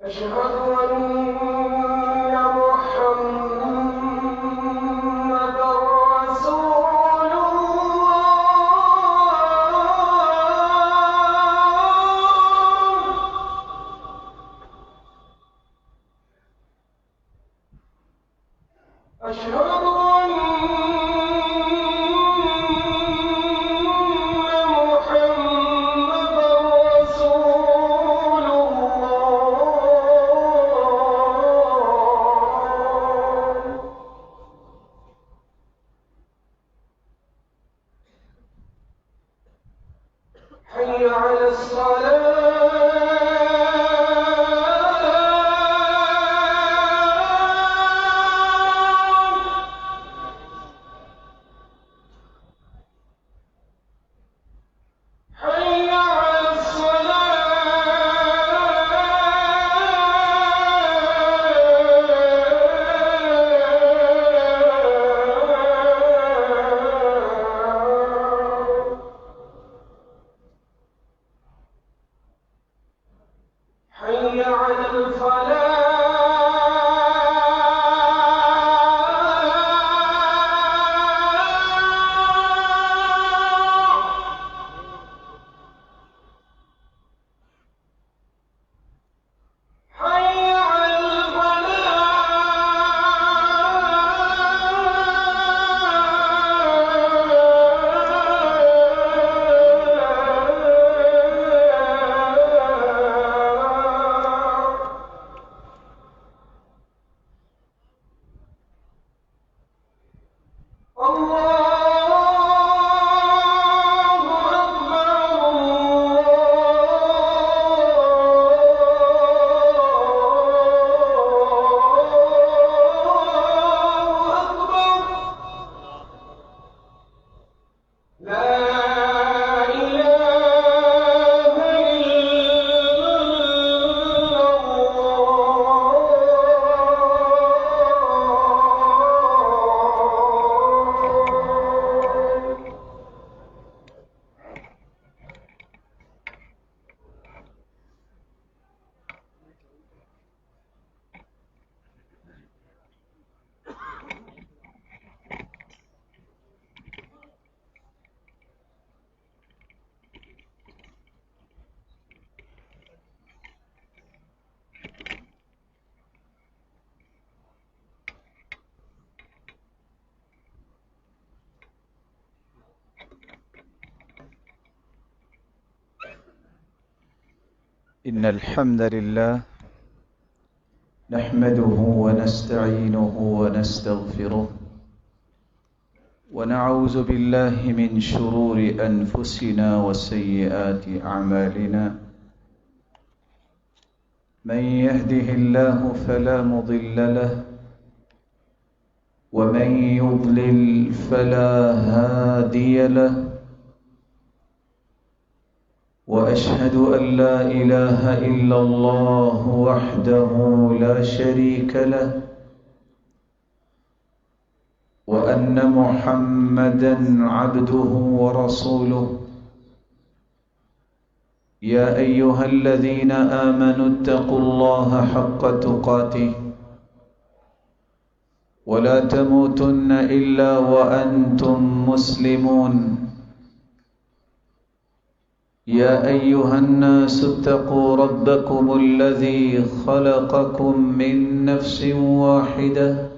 أشهد أن محمدًا رسول الله. أشهد أن محمدًا رسول الله. حي على حي على حي على حي على إن الحمد لله نحمده ونستعينه ونستغفره ونعوذ بالله من شرور أنفسنا وسيئات أعمالنا. من يهده الله فلا مضل له ومن يضلل فلا هادي له. وأشهد أن لا إله إلا الله وحده لا شريك له وأن محمدًا عبده ورسوله. يا أيها الذين آمنوا اتقوا الله حق تقاته ولا تموتن إلا وأنتم مسلمون. يا أيها الناس اتقوا ربكم الذي خلقكم من نفس واحدة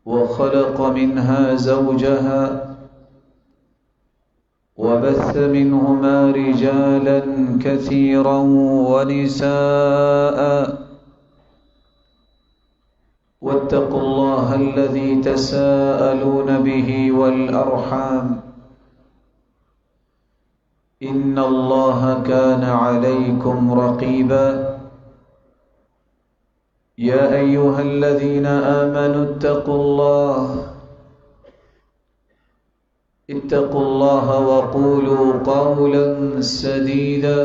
وخلق منها زوجها وبث منهما رجالا كثيرا ونساء. واتقوا الله الذي تساءلون به والأرحام إن الله كان عليكم رقيبا. يا أيها الذين آمنوا اتقوا الله وقولوا قولا سديدا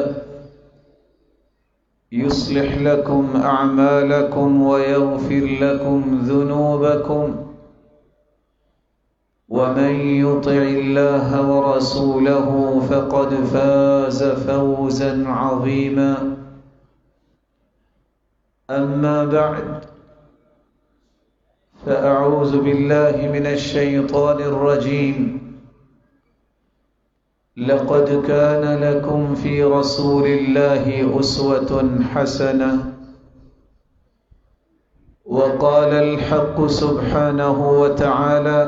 يصلح لكم أعمالكم ويغفر لكم ذنوبكم ومن يطع الله ورسوله فقد فاز فوزا عظيما. أما بعد فأعوذ بالله من الشيطان الرجيم. لقد كان لكم في رسول الله أسوة حسنة. وقال الحق سبحانه وتعالى: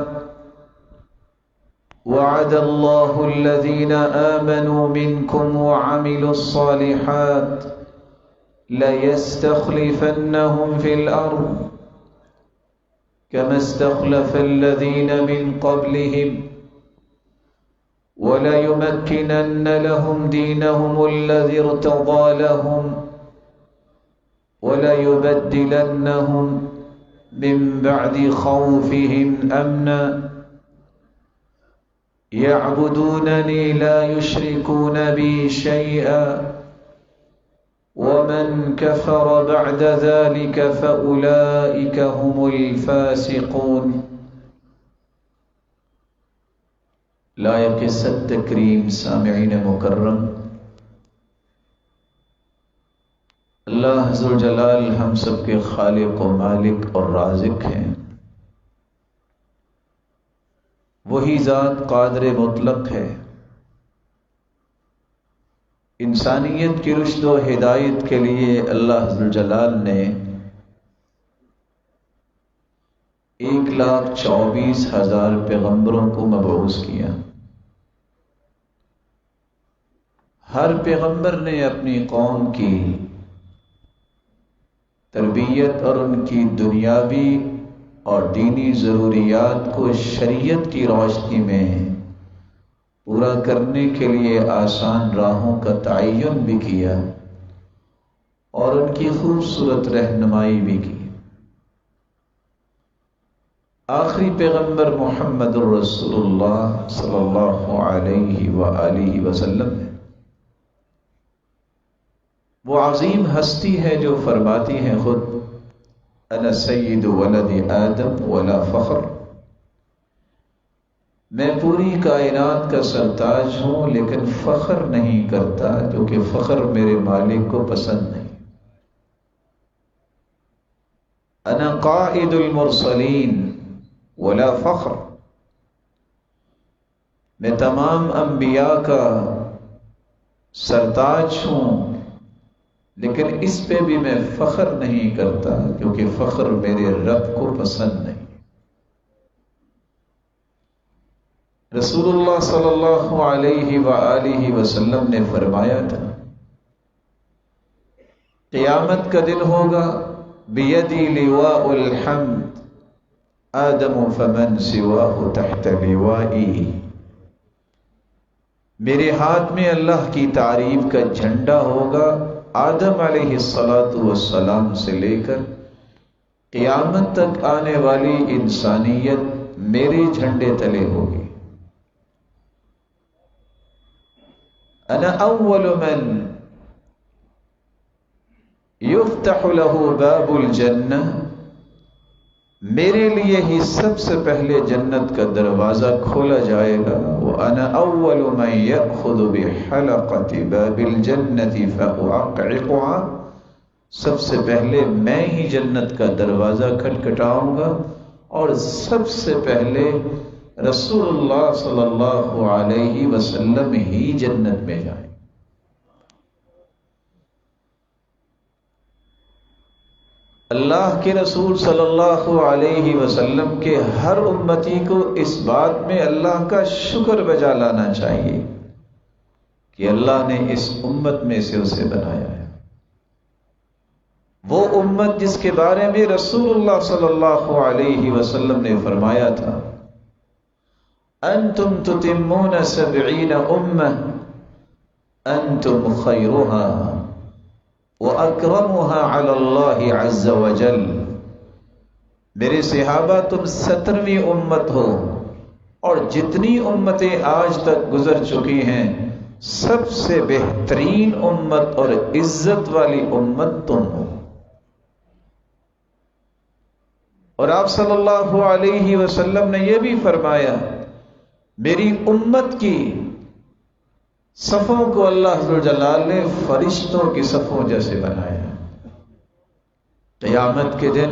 وعد الله الذين آمنوا منكم وعملوا الصالحات ليستخلفنهم في الأرض كما استخلف الذين من قبلهم وليمكنن لهم دينهم الذي ارتضى لهم وليبدلنهم من بعد خوفهم أمنا يعبدونني لا يشركون بي شيئا ومن كفر بعد ذلك فأولئك هم الفاسقون. لائق صد تکریم سامعین مکرم، اللہ ذوالجلال ہم سب کے خالق و مالک اور رازق ہیں۔ وہی ذات قادر مطلق ہے۔ انسانیت کی رشد و ہدایت کے لیے اللہ ذوالجلال نے 1,24,000 پیغمبروں کو مبعوث کیا۔ ہر پیغمبر نے اپنی قوم کی تربیت اور ان کی دنیاوی اور دینی ضروریات کو شریعت کی روشنی میں پورا کرنے کے لیے آسان راہوں کا تعین بھی کیا اور ان کی خوبصورت رہنمائی بھی کی۔ آخری پیغمبر محمد الرسول اللہ صلی اللہ علیہ وآلہ وسلم ہے۔ وہ عظیم ہستی ہے جو فرماتی ہیں خود: انا سید ولد آدم ولا فخر، میں پوری کائنات کا سرتاج ہوں لیکن فخر نہیں کرتا کیونکہ فخر میرے مالک کو پسند نہیں۔ انا قائد المرسلین ولا فخر، میں تمام انبیاء کا سرتاج ہوں لیکن اس پہ بھی میں فخر نہیں کرتا کیونکہ فخر میرے رب کو پسند نہیں۔ رسول اللہ صلی اللہ علیہ وآلہ وسلم نے فرمایا تھا، قیامت کا دن ہوگا بیدی لواء الحمد آدم فمن سواہ تحت لوائی، میرے ہاتھ میں اللہ کی تعریف کا جھنڈا ہوگا، آدم علیہ السلام سے لے کر قیامت تک آنے والی انسانیت میرے جھنڈے تلے ہوگی۔ انا اول من یفتح له باب الجنہ، میرے لیے ہی سب سے پہلے جنت کا دروازہ کھولا جائے گا۔ وانا اول من یأخذ بحلقۃ باب الجنہ فاعقعقها، سب سے پہلے میں ہی جنت کا دروازہ کھٹکھٹاؤں گا اور سب سے پہلے رسول اللہ صلی اللہ علیہ وسلم ہی جنت میں جائیں۔ اللہ کے رسول صلی اللہ علیہ وسلم کے ہر امتی کو اس بات میں اللہ کا شکر بجا لانا چاہیے کہ اللہ نے اس امت میں سے اسے بنایا ہے۔ وہ امت جس کے بارے میں رسول اللہ صلی اللہ علیہ وسلم نے فرمایا تھا: انتم تتمون 70 امہ انتم خیرها وَأَكْرَمُهَا عَلَى اللَّهِ عَزَّ وَجَلَّ، میرے صحابہ تم 70ویں امت ہو اور جتنی امتیں آج تک گزر چکی ہیں سب سے بہترین امت اور عزت والی امت تم ہو۔ اور آپ صلی اللہ علیہ وسلم نے یہ بھی فرمایا، میری امت کی صفوں کو اللہ ذوالجلال نے فرشتوں کی صفوں جیسے بنایا۔ قیامت کے دن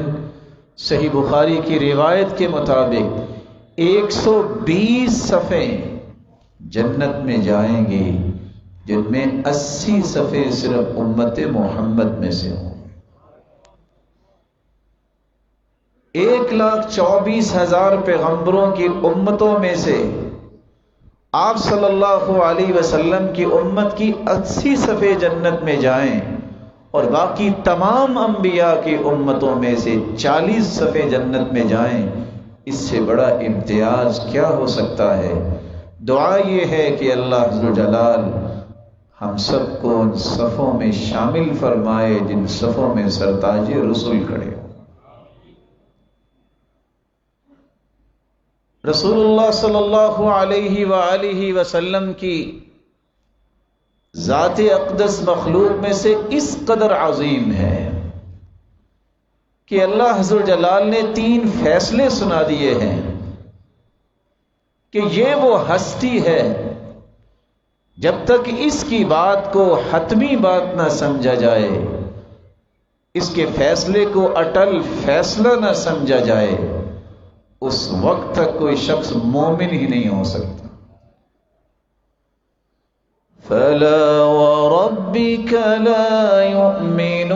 صحیح بخاری کی روایت کے مطابق 120 صفیں جنت میں جائیں گی، جن میں 80 صفیں صرف امت محمد میں سے ہوں۔ 1,24,000 پیغمبروں کی امتوں میں سے آپ صلی اللہ علیہ وسلم کی امت کی 80 صفیں جنت میں جائیں اور باقی تمام انبیاء کی امتوں میں سے 40 صفیں جنت میں جائیں، اس سے بڑا امتیاز کیا ہو سکتا ہے؟ دعا یہ ہے کہ اللہ ذوالجلال ہم سب کو ان صفوں میں شامل فرمائے جن صفوں میں سرتاج رسول کھڑے ہوں۔ رسول اللہ صلی اللہ علیہ وآلہ وسلم کی ذات اقدس مخلوق میں سے اس قدر عظیم ہے کہ اللہ ذوالجلال نے 3 فیصلے سنا دیے ہیں کہ یہ وہ ہستی ہے، جب تک اس کی بات کو حتمی بات نہ سمجھا جائے، اس کے فیصلے کو اٹل فیصلہ نہ سمجھا جائے، اس وقت تک کوئی شخص مومن ہی نہیں ہو سکتا۔ فَلَا وَرَبِّكَ لَا يُؤْمِنُونَ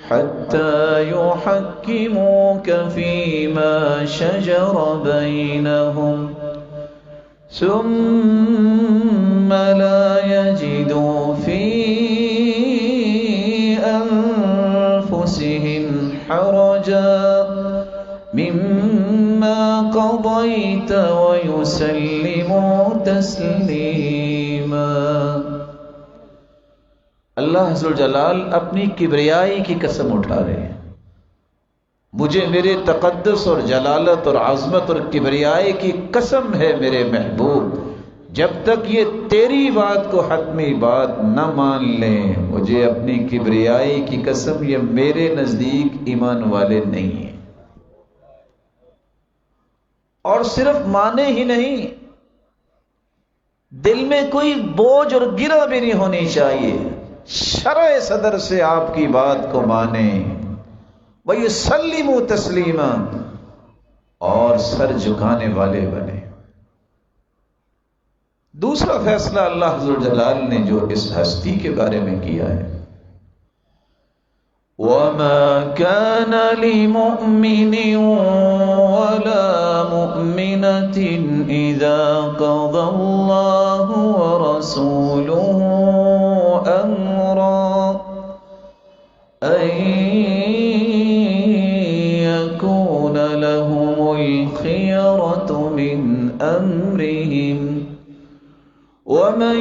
حَتَّى يُحَكِّمُوكَ فِيمَا شَجَرَ بَيْنَهُمْ ثُمَّ لَا يَجِدُوا فِي أَنفُسِهِمْ حَرَجًا مِّمَّا قَضَيْتَ وَيُسَلِّمُوا تَسْلِيمًا۔ اللہ ذوالجلال اپنی کبریائی کی قسم اٹھا رہے ہیں، مجھے میرے تقدس اور جلالت اور عظمت اور کبریائی کی قسم ہے میرے محبوب، جب تک یہ تیری بات کو حتمی بات نہ مان لیں، مجھے اپنی کبریائی کی قسم، یہ میرے نزدیک ایمان والے نہیں ہیں۔ اور صرف مانے ہی نہیں، دل میں کوئی بوجھ اور گرہ بھی نہیں ہونی چاہیے، شرع صدر سے آپ کی بات کو مانیں، وَيُسَلِّمُوا تَسْلِيمًا، اور سر جھکانے والے بنے۔ دوسرا فیصلہ اللہ ذوالجلال نے جو اس ہستی کے بارے میں کیا ہے، وَمَا كَانَ لِمُؤْمِنٍ وَلَا مُؤْمِنَةٍ إِذَا قَضَى اللَّهُ وَرَسُولُهُ أَمْرًا أَن يَكُونَ لَهُمُ الْخِيَرَةُ مِنْ أَمْرِهِمْ وَمَن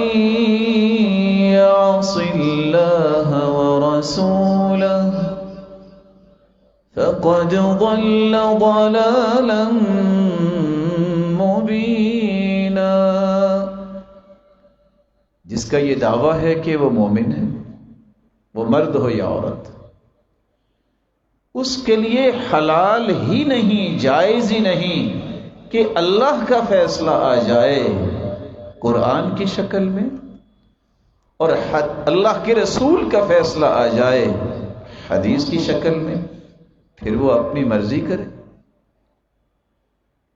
يَعْصِ اللَّهَ وَرَسُولَهُ فَقَدْ ضَلَّ ضَلَالًا مُبِينًا۔ جس کا یہ دعویٰ ہے کہ وہ مومن ہے، وہ مرد ہو یا عورت، اس کے لیے حلال ہی نہیں، جائز ہی نہیں کہ اللہ کا فیصلہ آ جائے قرآن کی شکل میں، اور اللہ کے رسول کا فیصلہ آ جائے حدیث کی شکل میں، پھر وہ اپنی مرضی کرے۔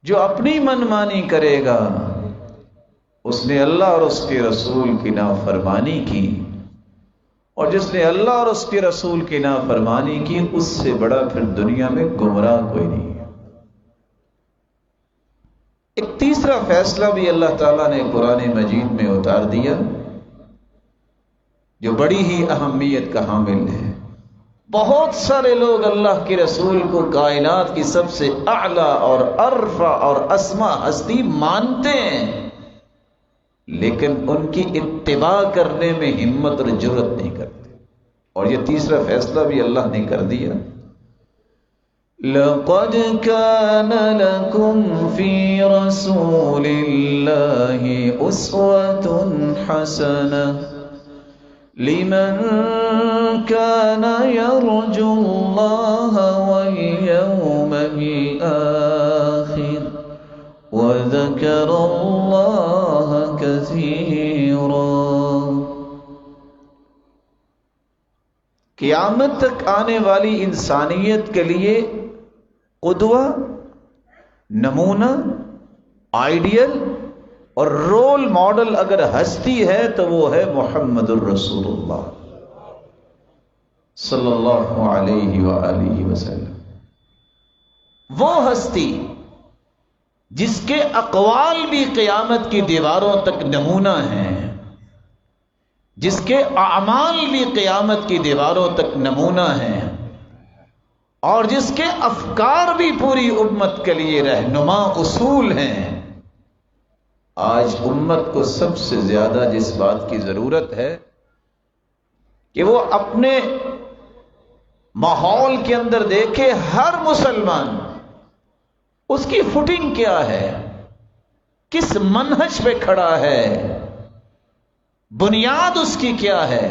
جو اپنی منمانی کرے گا اس نے اللہ اور اس کے رسول کی نافرمانی کی، اور جس نے اللہ اور اس کے رسول کی نافرمانی کی، اس سے بڑا پھر دنیا میں گمراہ کوئی نہیں ہے۔ ایک تیسرا فیصلہ بھی اللہ تعالیٰ نے قرآن مجید میں اتار دیا جو بڑی ہی اہمیت کا حامل ہے۔ بہت سارے لوگ اللہ کے رسول کو کائنات کی سب سے اعلیٰ اور ارفع اور اسما ہستی مانتے ہیں، لیکن ان کی اتباع کرنے میں ہمت اور جرأت نہیں کرتے۔ اور یہ تیسرا فیصلہ بھی اللہ نے کر دیا، لَقَدْ كَانَ لَكُمْ فِي رَسُولِ اللَّهِ أُسْوَةٌ حَسَنَةٌ لِمَنْ كَانَ يَرْجُو اللَّهَ وَالْيَوْمَ الْآخِرَ وَذَكَرَ اللَّهَ كَثِيرًا۔ قیامت تک آنے والی انسانیت کے لیے قدوہ، نمونہ، آئیڈیل اور رول ماڈل اگر ہستی ہے تو وہ ہے محمد الرسول اللہ صلی اللہ علیہ وآلہ وسلم۔ وہ ہستی جس کے اقوال بھی قیامت کی دیواروں تک نمونہ ہیں، جس کے اعمال بھی قیامت کی دیواروں تک نمونہ ہیں، اور جس کے افکار بھی پوری امت کے لیے رہنما اصول ہیں۔ آج امت کو سب سے زیادہ جس بات کی ضرورت ہے کہ وہ اپنے ماحول کے اندر دیکھے ہر مسلمان اس کی فوٹنگ کیا ہے، کس منہج پہ کھڑا ہے، بنیاد اس کی کیا ہے،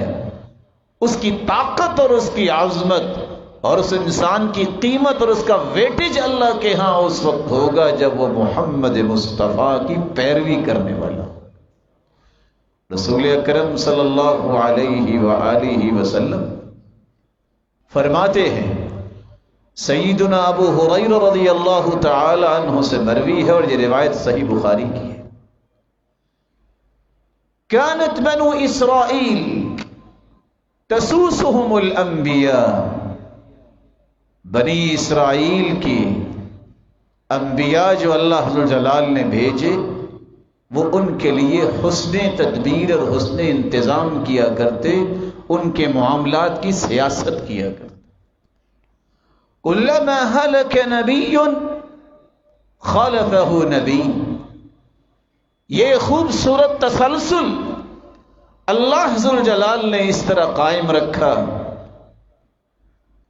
اس کی طاقت اور اس کی عظمت اور اس انسان کی قیمت اور اس کا ویٹیج اللہ کے ہاں اس وقت ہوگا جب وہ محمد مصطفیٰ کی پیروی کرنے والا ہو۔ رسول اکرم صلی اللہ علیہ وآلہ وسلم فرماتے ہیں، سیدنا ابو ہریرہ رضی اللہ تعالی عنہ سے مروی ہے اور یہ روایت صحیح بخاری کی ہے، كانت بنو اسرائیل تسوسهم الانبیاء، بنی اسرائیل کی انبیاء جو اللہ عز و جلال نے بھیجے وہ ان کے لیے حسن تدبیر اور حسن انتظام کیا کرتے، ان کے معاملات کی سیاست کیا کرتے۔ کلما ہلک نبی خلفہ نبی، یہ خوبصورت تسلسل اللہ ذو جلال نے اس طرح قائم رکھا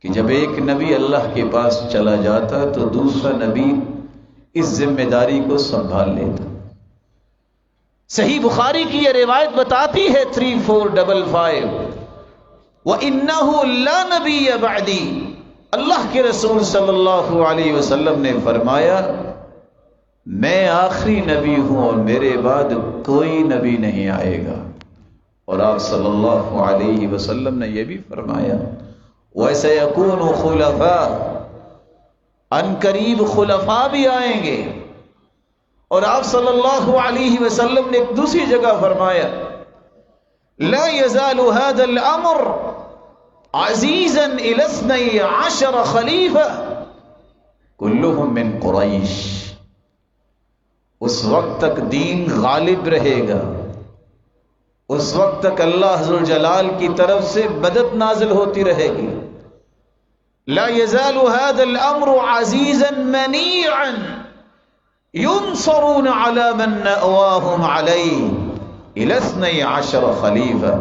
کہ جب ایک نبی اللہ کے پاس چلا جاتا تو دوسرا نبی اس ذمہ داری کو سنبھال لیتا۔ صحیح بخاری کی یہ روایت بتاتی ہے 3455 وَإِنَّهُ لَا نَبِيَّ بَعْدِي، اللہ کے رسول صلی اللہ علیہ وسلم نے فرمایا میں آخری نبی ہوں اور میرے بعد کوئی نبی نہیں آئے گا۔ اور آپ صلی اللہ علیہ وسلم نے یہ بھی فرمایا وَسَيَكُونُ خُلَفَاء، ان قریب خلفاء بھی آئیں گے۔ اور آپ صلی اللہ علیہ وسلم نے ایک دوسری جگہ فرمایا لا يزال هذا الامر عزیزا الى 12 خلیفہ كلهم من قریش، اس وقت تک دین غالب رہے گا، اس وقت تک اللہ ذو الجلال کی طرف سے مدد نازل ہوتی رہے گی۔ لا يزال هذا الامر عزیزا منیعا ينصرون على من نأواهم علیہ الى 12 خلیفہ،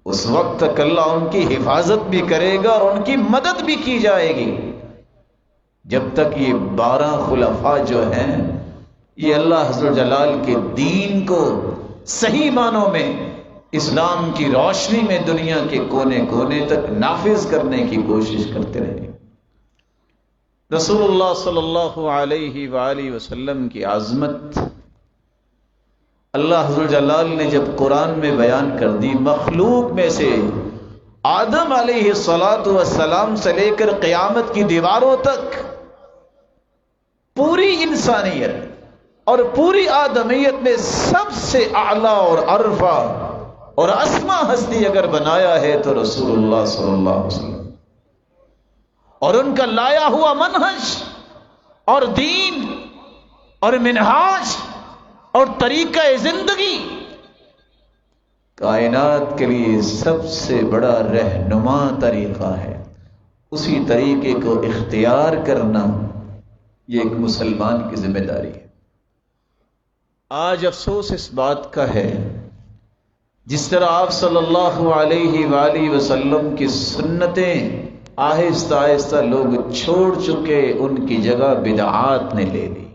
اس وقت تک اللہ ان کی حفاظت بھی کرے گا اور ان کی مدد بھی کی جائے گی جب تک یہ 12 خلفاء جو ہیں یہ اللہ عز و جلال کے دین کو صحیح معنوں میں اسلام کی روشنی میں دنیا کے کونے کونے تک نافذ کرنے کی کوشش کرتے رہے۔ رسول اللہ صلی اللہ علیہ وآلہ وسلم کی عظمت اللہ عز و جلال نے جب قرآن میں بیان کر دی، مخلوق میں سے آدم علیہ السلام سے لے کر قیامت کی دیواروں تک پوری انسانیت اور پوری آدمیت میں سب سے اعلیٰ اور عرفہ اور اسما ہستی اگر بنایا ہے تو رسول اللہ صلی اللہ علیہ وسلم، اور ان کا لایا ہوا منہج اور دین اور منہاج اور طریقہ زندگی کائنات کے لیے سب سے بڑا رہنما طریقہ ہے۔ اسی طریقے کو اختیار کرنا یہ ایک مسلمان کی ذمہ داری ہے۔ آج افسوس اس بات کا ہے جس طرح آپ صلی اللہ علیہ وآلہ وسلم کی سنتیں آہستہ آہستہ لوگ چھوڑ چکے، ان کی جگہ بدعات نے لے لی۔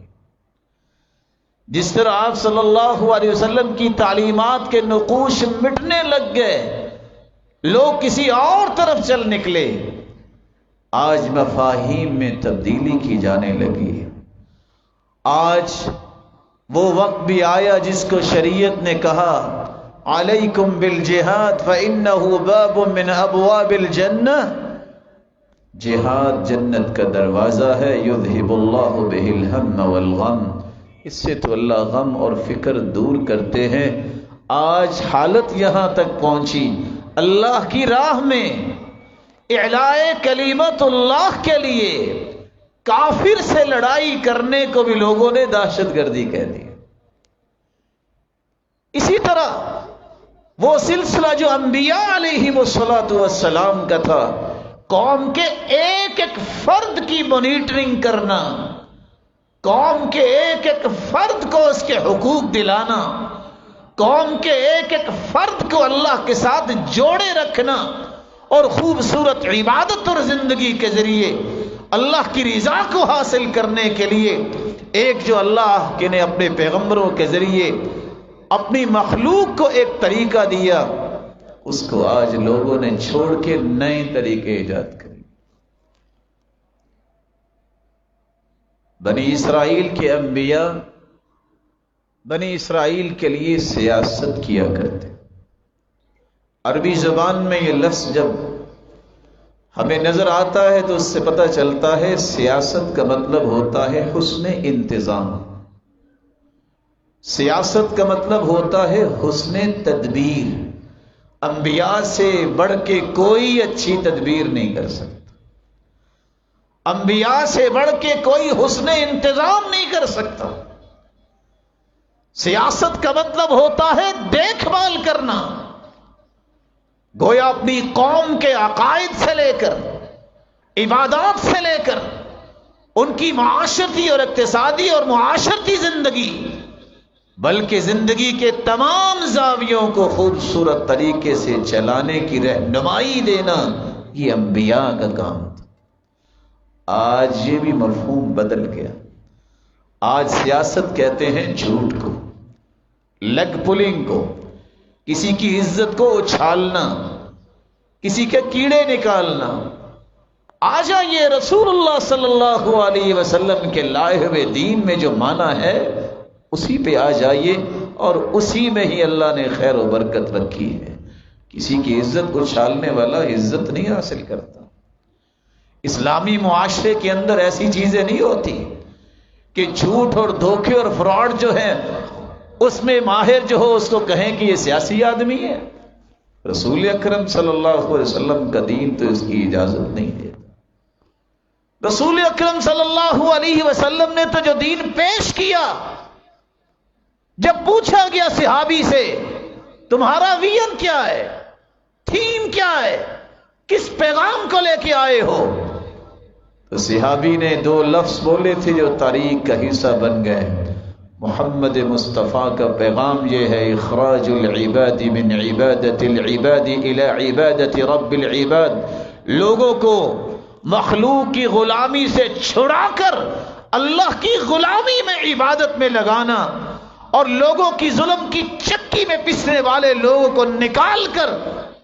جس طرح آپ صلی اللہ علیہ وسلم کی تعلیمات کے نقوش مٹنے لگ گئے، لوگ کسی اور طرف چل نکلے، آج مفاہیم میں تبدیلی کی جانے لگی۔ آج وہ وقت بھی آیا جس کو شریعت نے کہا علیکم بالجہاد فإنہ باب من ابواب الجنہ، جہاد جنت کا دروازہ ہے، یذہب اللہ بہ الہم والغم، اس سے تو اللہ غم اور فکر دور کرتے ہیں۔ آج حالت یہاں تک پہنچی، اللہ کی راہ میں اعلاء کلمت اللہ کے لیے کافر سے لڑائی کرنے کو بھی لوگوں نے دہشت گردی کہہ دی۔ اسی طرح وہ سلسلہ جو انبیاء علیہم السلام کا تھا، قوم کے ایک ایک فرد کی مانیٹرنگ کرنا، قوم کے ایک ایک فرد کو اس کے حقوق دلانا، قوم کے ایک ایک فرد کو اللہ کے ساتھ جوڑے رکھنا، اور خوبصورت عبادت اور زندگی کے ذریعے اللہ کی رضا کو حاصل کرنے کے لیے ایک جو اللہ کے نے اپنے پیغمبروں کے ذریعے اپنی مخلوق کو ایک طریقہ دیا، اس کو آج لوگوں نے چھوڑ کے نئے طریقے ایجاد کرے۔ بنی اسرائیل کے انبیاء بنی اسرائیل کے لیے سیاست کیا کرتے۔ عربی زبان میں یہ لفظ جب ہمیں نظر آتا ہے تو اس سے پتہ چلتا ہے سیاست کا مطلب ہوتا ہے حسن انتظام، سیاست کا مطلب ہوتا ہے حسن تدبیر۔ انبیاء سے بڑھ کے کوئی اچھی تدبیر نہیں کر سکتا، انبیاء سے بڑھ کے کوئی حسن انتظام نہیں کر سکتا۔ سیاست کا مطلب ہوتا ہے دیکھ بھال کرنا، گویا اپنی قوم کے عقائد سے لے کر عبادات سے لے کر ان کی معاشرتی اور اقتصادی اور معاشرتی زندگی، بلکہ زندگی کے تمام زاویوں کو خوبصورت طریقے سے چلانے کی رہنمائی دینا، یہ انبیاء کا کام تھا۔ آج یہ بھی مفہوم بدل گیا، آج سیاست کہتے ہیں جھوٹ کو، لیگ پولنگ کو، کسی کی عزت کو اچھالنا، کسی کے کیڑے نکالنا۔ آ جائیے رسول اللہ صلی اللہ علیہ وسلم کے لائے ہوئے دین میں جو معنی ہے اسی پہ آ جائیے، اور اسی میں ہی اللہ نے خیر و برکت رکھی ہے۔ کسی کی عزت اچھالنے والا عزت نہیں حاصل کرتا۔ اسلامی معاشرے کے اندر ایسی چیزیں نہیں ہوتی کہ جھوٹ اور دھوکے اور فراڈ جو ہے اس میں ماہر جو ہو اس کو کہیں کہ یہ سیاسی آدمی ہے۔ رسول اکرم صلی اللہ علیہ وسلم کا دین تو اس کی اجازت نہیں دیتا۔ رسول اکرم صلی اللہ علیہ وسلم نے تو جو دین پیش کیا، جب پوچھا گیا صحابی سے تمہارا ویژن کیا ہے، تھیم کیا ہے، کس پیغام کو لے کے آئے ہو، تو صحابی نے دو لفظ بولے تھے جو تاریخ کا حصہ بن گئے۔ محمد مصطفیٰ کا پیغام یہ ہے، اخراج العباد من عبادت العباد الى عبادت رب العباد، لوگوں کو مخلوق کی غلامی سے چھڑا کر اللہ کی غلامی میں عبادت میں لگانا، اور لوگوں کی ظلم کی چکی میں پسنے والے لوگوں کو نکال کر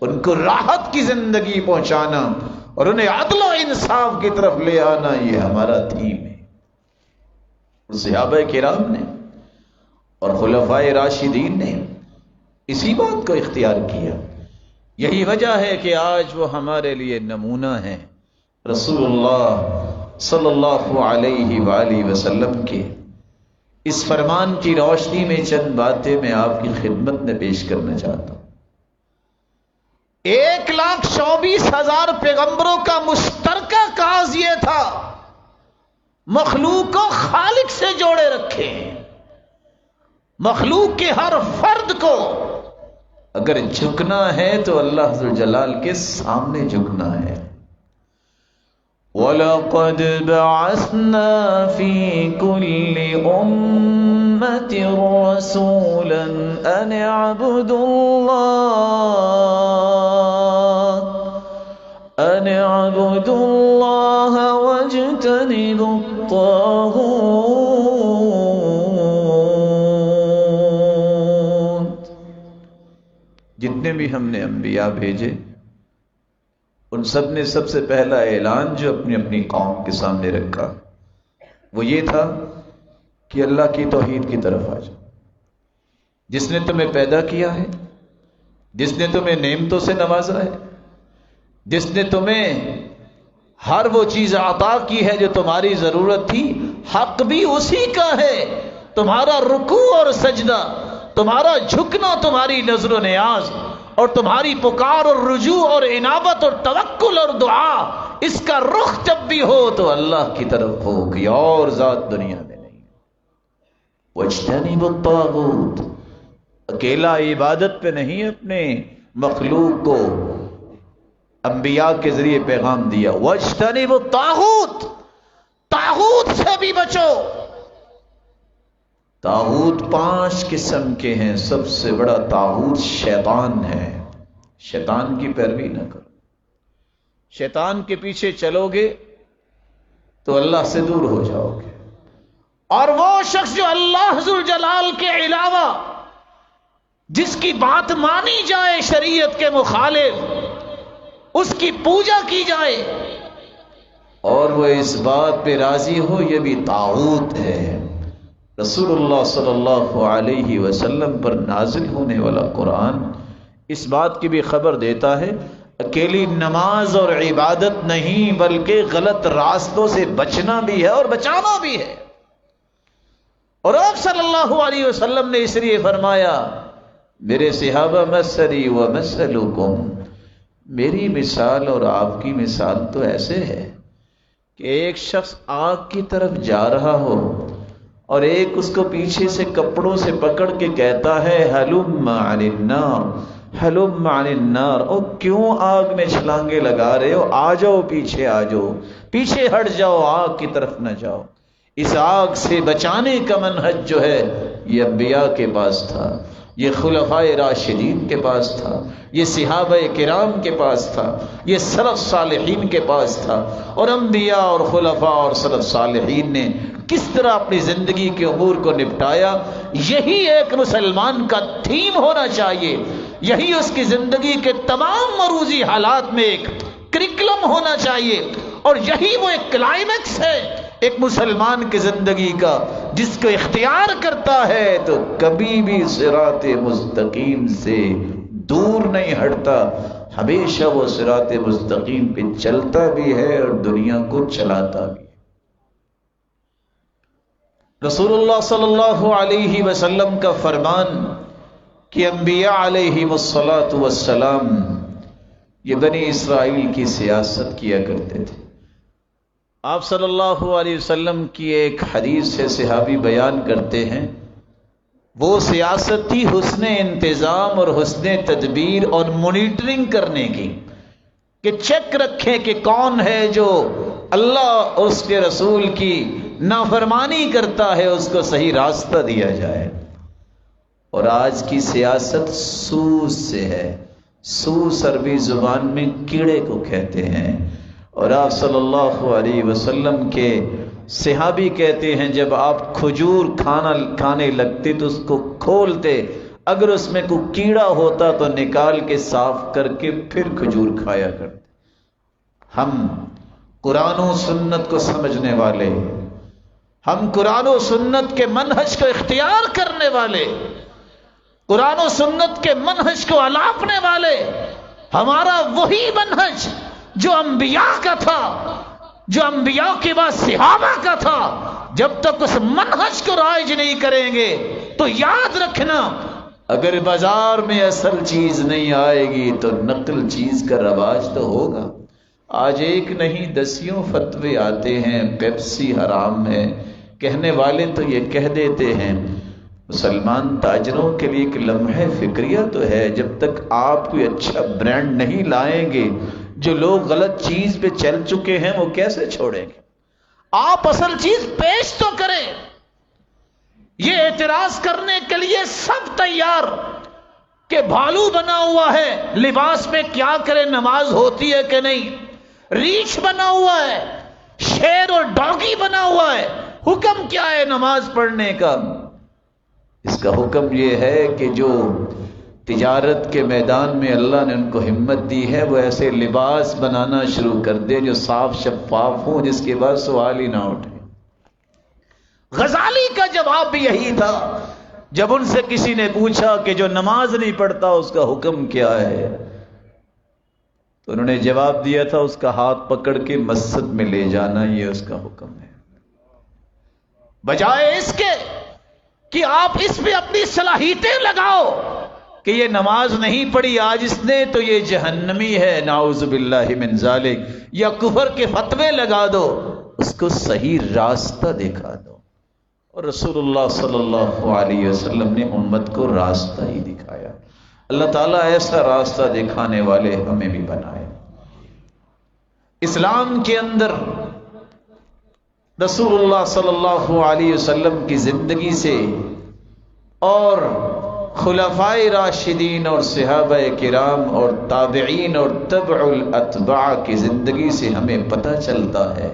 ان کو راحت کی زندگی پہنچانا اور انہیں عدل و انصاف کی طرف لے آنا، یہ ہمارا تھیم ہے۔ صحابہ کرام نے اور خلفائے راشدین نے اسی بات کو اختیار کیا۔ یہی وجہ ہے کہ آج وہ ہمارے لیے نمونہ ہیں۔ رسول اللہ صلی اللہ علیہ وآلہ وسلم کے اس فرمان کی روشنی میں چند باتیں میں آپ کی خدمت میں پیش کرنا چاہتا ہوں۔ 1,24,000 پیغمبروں کا مشترکہ کاز یہ تھا، مخلوق کو خالق سے جوڑے رکھے، مخلوق کے ہر فرد کو اگر جھکنا ہے تو اللہ ذوالجلال کے سامنے جھکنا ہے۔ وَلَقَدْ بَعَثْنَا فِي كُلِّ أُمَّةٍ رَسُولًا أَنِ اعْبُدُوا اللَّهَ وَاجْتَنِبُوا الطَّاغُوتَ۔ جتنے بھی ہم نے انبیاء بھیجے، ان سب نے سب سے پہلا اعلان جو اپنی اپنی قوم کے سامنے رکھا وہ یہ تھا کہ اللہ کی توحید کی طرف آ جاؤ۔ جس نے تمہیں پیدا کیا ہے جس نے تمہیں نعمتوں سے نوازا ہے، جس نے تمہیں ہر وہ چیز عطا کی ہے جو تمہاری ضرورت تھی، حق بھی اسی کا ہے۔ تمہارا رکوع اور سجدہ، تمہارا جھکنا، تمہاری نظر و نیاز، اور تمہاری پکار اور رجوع اور انابت اور توکل اور دعا، اس کا رخ جب بھی ہو تو اللہ کی طرف ہو، کوئی اور ذات دنیا میں نہیں۔ وَاجْتَنِبُوا الطَّاغُوتَ، اکیلا عبادت پہ نہیں اپنے مخلوق کو انبیاء کے ذریعے پیغام دیا۔ وَاجْتَنِبُوا الطَّاغُوتَ، طاغوت سے بھی بچو۔ طاغوت 5 قسم کے ہیں، سب سے بڑا طاغوت شیطان ہے۔ شیطان کی پیروی نہ کرو، شیطان کے پیچھے چلو گے تو اللہ سے دور ہو جاؤ گے۔ اور وہ شخص جو اللہ ذوالجلال کے علاوہ جس کی بات مانی جائے شریعت کے مخالف، اس کی پوجا کی جائے اور وہ اس بات پہ راضی ہو، یہ بھی طاغوت ہے۔ رسول اللہ صلی اللہ علیہ وسلم پر نازل ہونے والا قرآن اس بات کی بھی خبر دیتا ہے، اکیلی نماز اور عبادت نہیں بلکہ غلط راستوں سے بچنا بھی ہے اور بچانا بھی ہے۔ اور آپ صلی اللہ علیہ وسلم نے اس لیے فرمایا، میرے صحابہ مثلی و مثلکم، میری مثال اور آپ کی مثال تو ایسے ہے کہ ایک شخص آگ کی طرف جا رہا ہو اور ایک اس کو پیچھے سے کپڑوں سے پکڑ کے کہتا ہے ہلم عن النار، ہلم عن النار، او کیوں آگ میں چھلانگے لگا رہے ہو، آ جاؤ پیچھے، آ جاؤ پیچھے، ہٹ جاؤ، آگ کی طرف نہ جاؤ۔ اس آگ سے بچانے کا منہج جو ہے یہ انبیاء کے پاس تھا، یہ خلفائے راشدین کے پاس تھا، یہ صحابہ کرام کے پاس تھا، یہ سلف صالحین کے پاس تھا۔ اور انبیاء اور خلفاء اور سلف صالحین نے کس طرح اپنی زندگی کے امور کو نپٹایا، یہی ایک مسلمان کا تھیم ہونا چاہیے، یہی اس کی زندگی کے تمام مروزی حالات میں ایک کریکلم ہونا چاہیے، اور یہی وہ ایک کلائمیکس ہے ایک مسلمان کی زندگی کا، جس کو اختیار کرتا ہے تو کبھی بھی صراط مستقیم سے دور نہیں ہٹتا، ہمیشہ وہ صراط مستقیم پہ چلتا بھی ہے اور دنیا کو چلاتا بھی ہے۔ رسول اللہ صلی اللہ علیہ وسلم کا فرمان کہ انبیاء علیہم الصلاۃ والسلام یہ بنی اسرائیل کی سیاست کیا کرتے تھے۔ آپ صلی اللہ علیہ وسلم کی ایک حدیث سے صحابی بیان کرتے ہیں، وہ سیاست تھی حسن انتظام اور حسن تدبیر اور مانیٹرنگ کرنے کی، کہ چیک رکھیں کہ کون ہے جو اللہ اور اس کے رسول کی نافرمانی کرتا ہے، اس کو صحیح راستہ دیا جائے۔ اور آج کی سیاست سوس سے ہے، سوس عربی زبان میں کیڑے کو کہتے ہیں، اور آپ صلی اللہ علیہ وسلم کے صحابی کہتے ہیں جب آپ کھجور کھانے لگتے تو اس کو کھولتے، اگر اس میں کوئی کیڑا ہوتا تو نکال کے صاف کر کے پھر کھجور کھایا کرتے۔ ہم قرآن و سنت کو سمجھنے والے، ہم قرآن و سنت کے منہج کو اختیار کرنے والے، قرآن و سنت کے منہج کو الاپنے والے، ہمارا وہی منہج جو انبیاء کا تھا، جو انبیاء کے بعد صحابہ کا تھا، جب تک اس منہج کو رائج نہیں کریں گے تو یاد رکھنا اگر بازار میں اصل چیز نہیں آئے گی تو نقل چیز کا رواج تو ہوگا۔ آج ایک نہیں دسیوں فتوے آتے ہیں پیپسی حرام ہے، کہنے والے تو یہ کہہ دیتے ہیں۔ مسلمان تاجروں کے لیے ایک لمحہ فکریہ تو ہے، جب تک آپ کوئی اچھا برانڈ نہیں لائیں گے، جو لوگ غلط چیز پہ چل چکے ہیں وہ کیسے چھوڑیں گے؟ آپ اصل چیز پیش تو کریں۔ یہ اعتراض کرنے کے لیے سب تیار کہ بھالو بنا ہوا ہے، لباس میں کیا کرے، نماز ہوتی ہے کہ نہیں، ریچھ بنا ہوا ہے، شیر اور ڈاگی بنا ہوا ہے، حکم کیا ہے نماز پڑھنے کا؟ اس کا حکم یہ ہے کہ جو تجارت کے میدان میں اللہ نے ان کو ہمت دی ہے وہ ایسے لباس بنانا شروع کر دے جو صاف شفاف ہوں، جس کے بعد سوال ہی نہ اٹھے۔ غزالی کا جواب بھی یہی تھا، جب ان سے کسی نے پوچھا کہ جو نماز نہیں پڑھتا اس کا حکم کیا ہے، تو انہوں نے جواب دیا تھا اس کا ہاتھ پکڑ کے مسجد میں لے جانا یہ اس کا حکم ہے، بجائے اس کے کہ آپ اس پہ اپنی صلاحیتیں لگاؤ کہ یہ نماز نہیں پڑھی آج اس نے تو یہ جہنمی ہے، نعوذ باللہ من ذالک، یا کفر کے فتوے لگا دو، اس کو صحیح راستہ دکھا دو۔ اور رسول اللہ صلی اللہ علیہ وسلم نے امت کو راستہ ہی دکھایا۔ اللہ تعالیٰ ایسا راستہ دکھانے والے ہمیں بھی بنائے۔ اسلام کے اندر رسول اللہ صلی اللہ علیہ وسلم کی زندگی سے اور خلفائے راشدین اور صحابہ کرام اور تابعین اور تبع الاتباع کی زندگی سے ہمیں پتہ چلتا ہے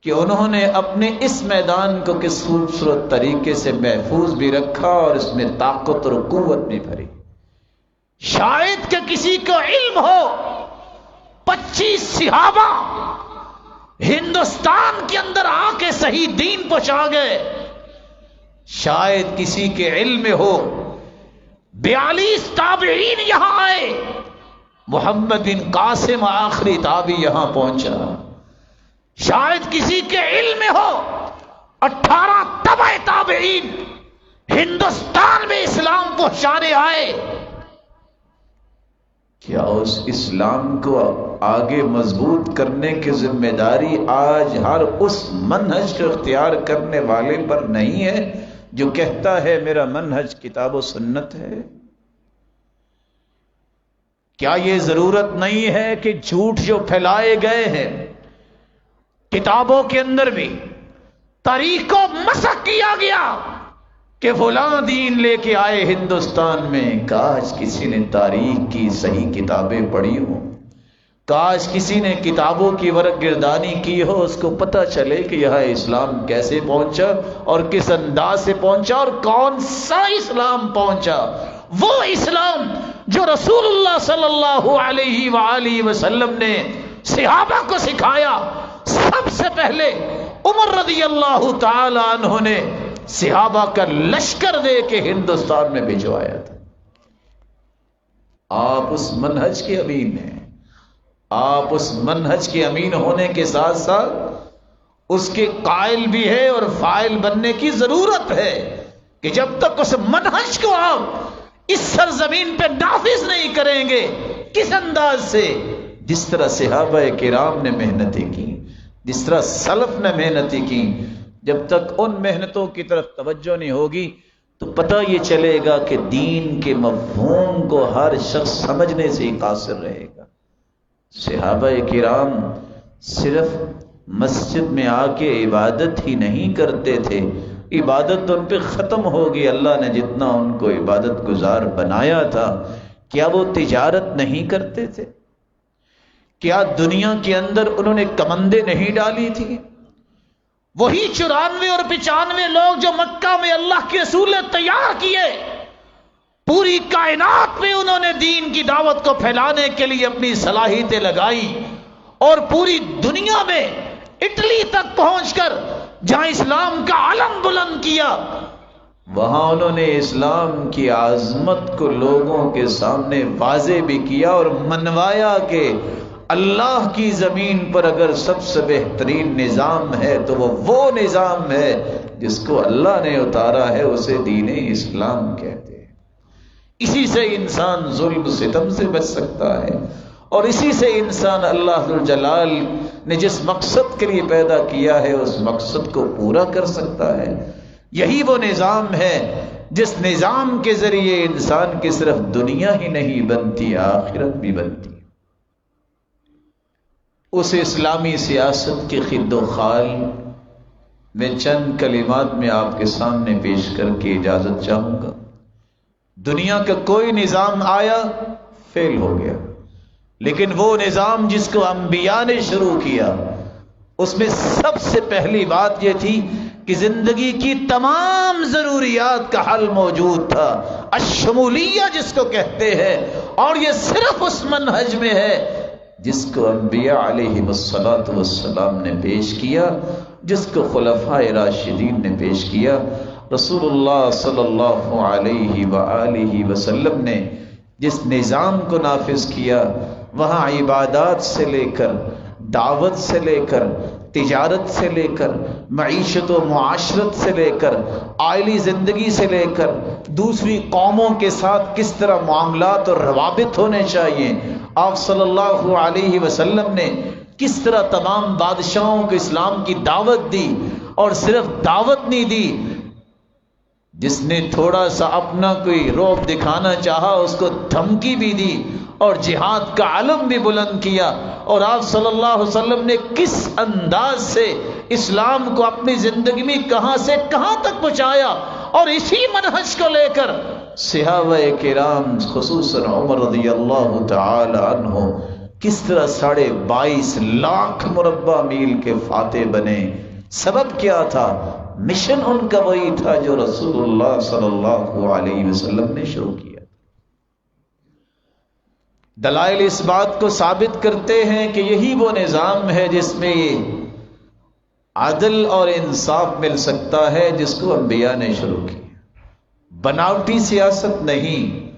کہ انہوں نے اپنے اس میدان کو کس خوبصورت طریقے سے محفوظ بھی رکھا اور اس میں طاقت اور قوت بھی بھری۔ شاید کہ کسی کو علم ہو 25 صحابہ ہندوستان کے اندر آ کے صحیح دین پہنچا گئے، شاید کسی کے علم میں ہو 42 تابعین یہاں آئے، محمد بن قاسم آخری تابعی یہاں پہنچا، شاید کسی کے علم میں ہو 18 تبع تابعین ہندوستان میں اسلام پہنچانے آئے۔ کیا اس اسلام کو آگے مضبوط کرنے کی ذمہ داری آج ہر اس منہج کو اختیار کرنے والے پر نہیں ہے جو کہتا ہے میرا منہج کتاب و سنت ہے؟ کیا یہ ضرورت نہیں ہے کہ جھوٹ جو پھیلائے گئے ہیں کتابوں کے اندر بھی تاریخ کو مسخ کیا گیا کہ فلاں دین لے کے آئے ہندوستان میں، کاش کسی نے تاریخ کی صحیح کتابیں پڑھی ہوں، کاش کسی نے کتابوں کی ورق گردانی کی ہو، اس کو پتہ چلے کہ یہاں اسلام کیسے پہنچا اور کس انداز سے پہنچا اور کون سا اسلام پہنچا، وہ اسلام جو رسول اللہ صلی اللہ علیہ وآلہ وسلم نے صحابہ کو سکھایا۔ سب سے پہلے عمر رضی اللہ تعالی عنہ نے صحابہ کا لشکر دے کے ہندوستان میں بھجوایا تھا۔ آپ اس منہج کے امین ہیں، آپ اس منہج کے امین ہونے کے ساتھ ساتھ اس کے قائل بھی ہے اور فاعل بننے کی ضرورت ہے کہ جب تک اس منہج کو آپ اس سرزمین پہ نافذ نہیں کریں گے، کس انداز سے، جس طرح صحابہ کرام نے محنتیں کی، جس طرح سلف نے محنتیں کی، جب تک ان محنتوں کی طرف توجہ نہیں ہوگی تو پتہ یہ چلے گا کہ دین کے مفہوم کو ہر شخص سمجھنے سے ہی قاصر رہے گا۔ صحابہ کرام صرف مسجد میں آ کے عبادت ہی نہیں کرتے تھے، عبادت ان پہ ختم ہوگی، اللہ نے جتنا ان کو عبادت گزار بنایا تھا، کیا وہ تجارت نہیں کرتے تھے؟ کیا دنیا کے اندر انہوں نے کمندیں نہیں ڈالی تھی؟ وہی 94 اور 95 لوگ جو مکہ میں اللہ کے رسول نے تیار کیے، پوری کائنات میں انہوں نے دین کی دعوت کو پھیلانے کے لیے اپنی صلاحیتیں لگائی اور پوری دنیا میں اٹلی تک پہنچ کر جہاں اسلام کا علم بلند کیا، وہاں انہوں نے اسلام کی عظمت کو لوگوں کے سامنے واضح بھی کیا اور منوایا کہ اللہ کی زمین پر اگر سب سے بہترین نظام ہے تو وہ نظام ہے جس کو اللہ نے اتارا ہے، اسے دین اسلام کہتے ہیں۔ اسی سے انسان ظلم ستم سے بچ سکتا ہے اور اسی سے انسان اللہ ذوالجلال نے جس مقصد کے لیے پیدا کیا ہے اس مقصد کو پورا کر سکتا ہے۔ یہی وہ نظام ہے جس نظام کے ذریعے انسان کی صرف دنیا ہی نہیں بنتی، آخرت بھی بنتی۔ اس اسلامی سیاست کے خد و خال میں چند کلمات میں آپ کے سامنے پیش کر کے اجازت چاہوں گا۔ دنیا کا کوئی نظام آیا فیل ہو گیا، لیکن وہ نظام جس کو انبیاء نے شروع کیا اس میں سب سے پہلی بات یہ تھی کہ زندگی کی تمام ضروریات کا حل موجود تھا، الشمولیہ جس کو کہتے ہیں، اور یہ صرف اس منہج میں ہے جس کو انبیاء علیہ الصلوۃ والسلام نے پیش کیا، جس کو خلفائے راشدین نے پیش کیا۔ رسول اللہ صلی اللہ علیہ وآلہ وسلم نے جس نظام کو نافذ کیا، وہاں عبادات سے لے کر، دعوت سے لے کر، تجارت سے لے کر، معیشت و معاشرت سے لے کر، عائلی زندگی سے لے کر، دوسری قوموں کے ساتھ کس طرح معاملات اور روابط ہونے چاہیے، آپ صلی اللہ علیہ وسلم نے کس طرح تمام بادشاہوں کو اسلام کی دعوت دی، اور صرف دعوت نہیں دی، جس نے تھوڑا سا اپنا کوئی رعب دکھانا چاہا اس کو دھمکی بھی دی، اور جہاد کا علم بھی بلند کیا، اور آپ صلی اللہ علیہ وسلم نے کس انداز سے اسلام کو اپنی زندگی میں کہاں سے کہاں تک پہنچایا، اور اسی منہج کو لے کر صحابہ کرام خصوصاً عمر رضی اللہ تعالی عنہ کس طرح 22.5 لاکھ مربع میل کے فاتح بنے۔ سبب کیا تھا؟ مشن ان کا وہی تھا جو رسول اللہ صلی اللہ علیہ وسلم نے شروع کیا۔ دلائل اس بات کو ثابت کرتے ہیں کہ یہی وہ نظام ہے جس میں عدل اور انصاف مل سکتا ہے، جس کو انبیاء نے شروع کیا۔ بناوٹی سیاست نہیں،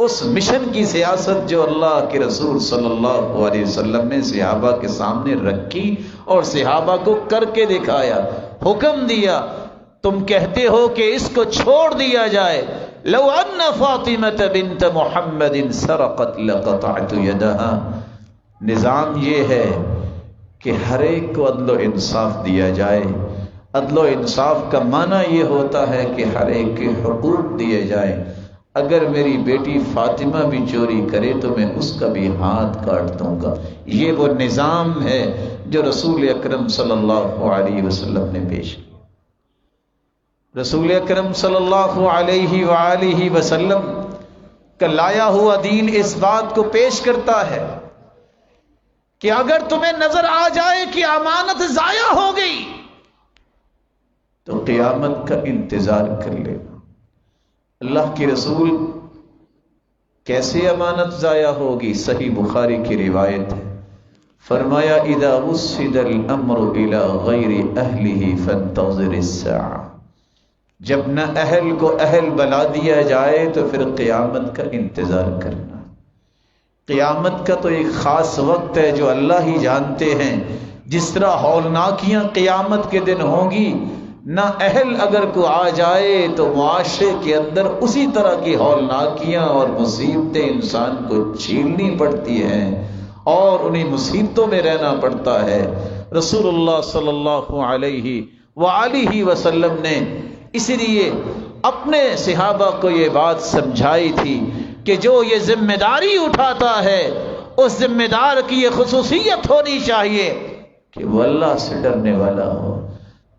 اس مشن کی سیاست جو اللہ کے رسول صلی اللہ علیہ وسلم نے صحابہ کے سامنے رکھی اور صحابہ کو کر کے دکھایا، حکم دیا۔ تم کہتے ہو کہ اس کو چھوڑ دیا جائے، لو ان فاطمہ بنت محمد سرقت لقطعت یدها۔ نظام یہ ہے کہ ہر ایک کو عدل و انصاف دیا جائے۔ عدل و انصاف کا معنی یہ ہوتا ہے کہ ہر ایک کے حقوق دیے جائیں۔ اگر میری بیٹی فاطمہ بھی چوری کرے تو میں اس کا بھی ہاتھ کاٹ دوں گا۔ یہ وہ نظام ہے جو رسول اکرم صلی اللہ علیہ وسلم نے پیش کیا۔ رسول اکرم صلی اللہ علیہ وآلہ وسلم کا لایا ہوا دین اس بات کو پیش کرتا ہے کہ اگر تمہیں نظر آ جائے کہ امانت ضائع ہو گئی تو قیامت کا انتظار کر لینا۔ اللہ کی رسول کیسے امانت ضائع ہوگی؟ صحیح بخاری کی روایت ہے، فرمایا اذا وسد الامر الى غیر اہلہ فانتظر الساعہ۔ جب نہ اہل کو اہل بنا دیا جائے تو پھر قیامت کا انتظار کرنا۔ قیامت کا تو ایک خاص وقت ہے جو اللہ ہی جانتے ہیں۔ جس طرح ہولناکیاں قیامت کے دن ہوں گی، نہ اہل اگر کو آ جائے تو معاشرے کے اندر اسی طرح کی ہولناکیاں اور مصیبتیں انسان کو جھیلنی پڑتی ہیں اور انہیں مصیبتوں میں رہنا پڑتا ہے۔ رسول اللہ صلی اللہ علیہ وآلہ وسلم نے اس لیے اپنے صحابہ کو یہ بات سمجھائی تھی کہ جو یہ ذمہ داری اٹھاتا ہے اس ذمہ دار کی یہ خصوصیت ہونی چاہیے کہ وہ اللہ سے ڈرنے والا ہو۔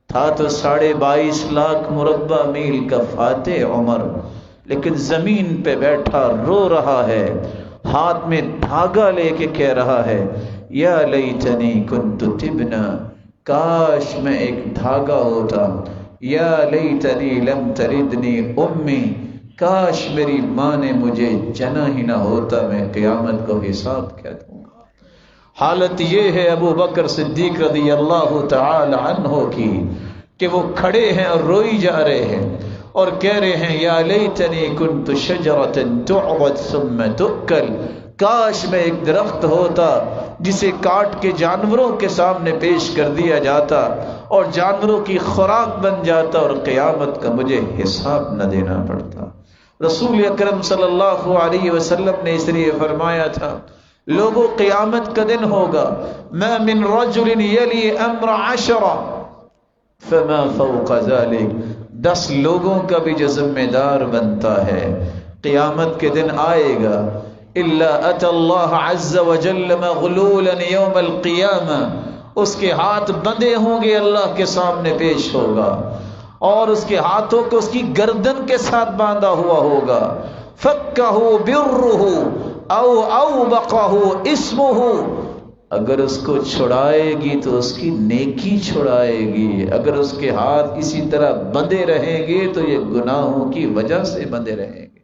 تھا تو 22.5 لاکھ مربع میل کا فاتح عمر، لیکن زمین پہ بیٹھا رو رہا ہے، ہاتھ میں دھاگا لے کے کہہ رہا ہے یا لیتنی کنت تبنا، کاش میں ایک دھاگا ہوتا، یا لیتنی لم تلدنی امی، کاش میری ماں نے مجھے جنا ہی نہ ہوتا، میں قیامت کو حساب کیا دوں گا۔ حالت یہ ہے ابو بکر صدیق رضی اللہ تعالی عنہ کی کہ وہ کھڑے ہیں اور روئی جا رہے ہیں اور کہہ رہے ہیں یا لیتنی کنت شجرۃ تعبد ثم تؤکل، کاش میں ایک درخت ہوتا جسے کاٹ کے جانوروں کے سامنے پیش کر دیا جاتا اور جانوروں کی خوراک بن جاتا اور قیامت کا مجھے حساب نہ دینا پڑتا۔ رسول اکرم صلی اللہ علیہ وسلم نے اس لیے فرمایا تھا لوگوں قیامت کا دن ہوگا، ما من رجل یلی امر 10 فما فوق ذلك، 10 لوگوں کا بھی جو ذمہ دار بنتا ہے قیامت کے دن آئے گا، الا اتى اللہ عز وجل مغلولا یوم القیامہ، اس کے ہاتھ بندھے ہوں گے، اللہ کے سامنے پیش ہوگا اور اس کے ہاتھوں کو اس کی گردن کے ساتھ باندھا ہوا ہوگا، فکہ برہ او اوبقہ اسمہ، اگر اس کو چھڑائے گی تو اس کی نیکی چھڑائے گی، اگر اس کے ہاتھ اسی طرح بندھے رہیں گے تو یہ گناہوں کی وجہ سے بندھے رہیں گے۔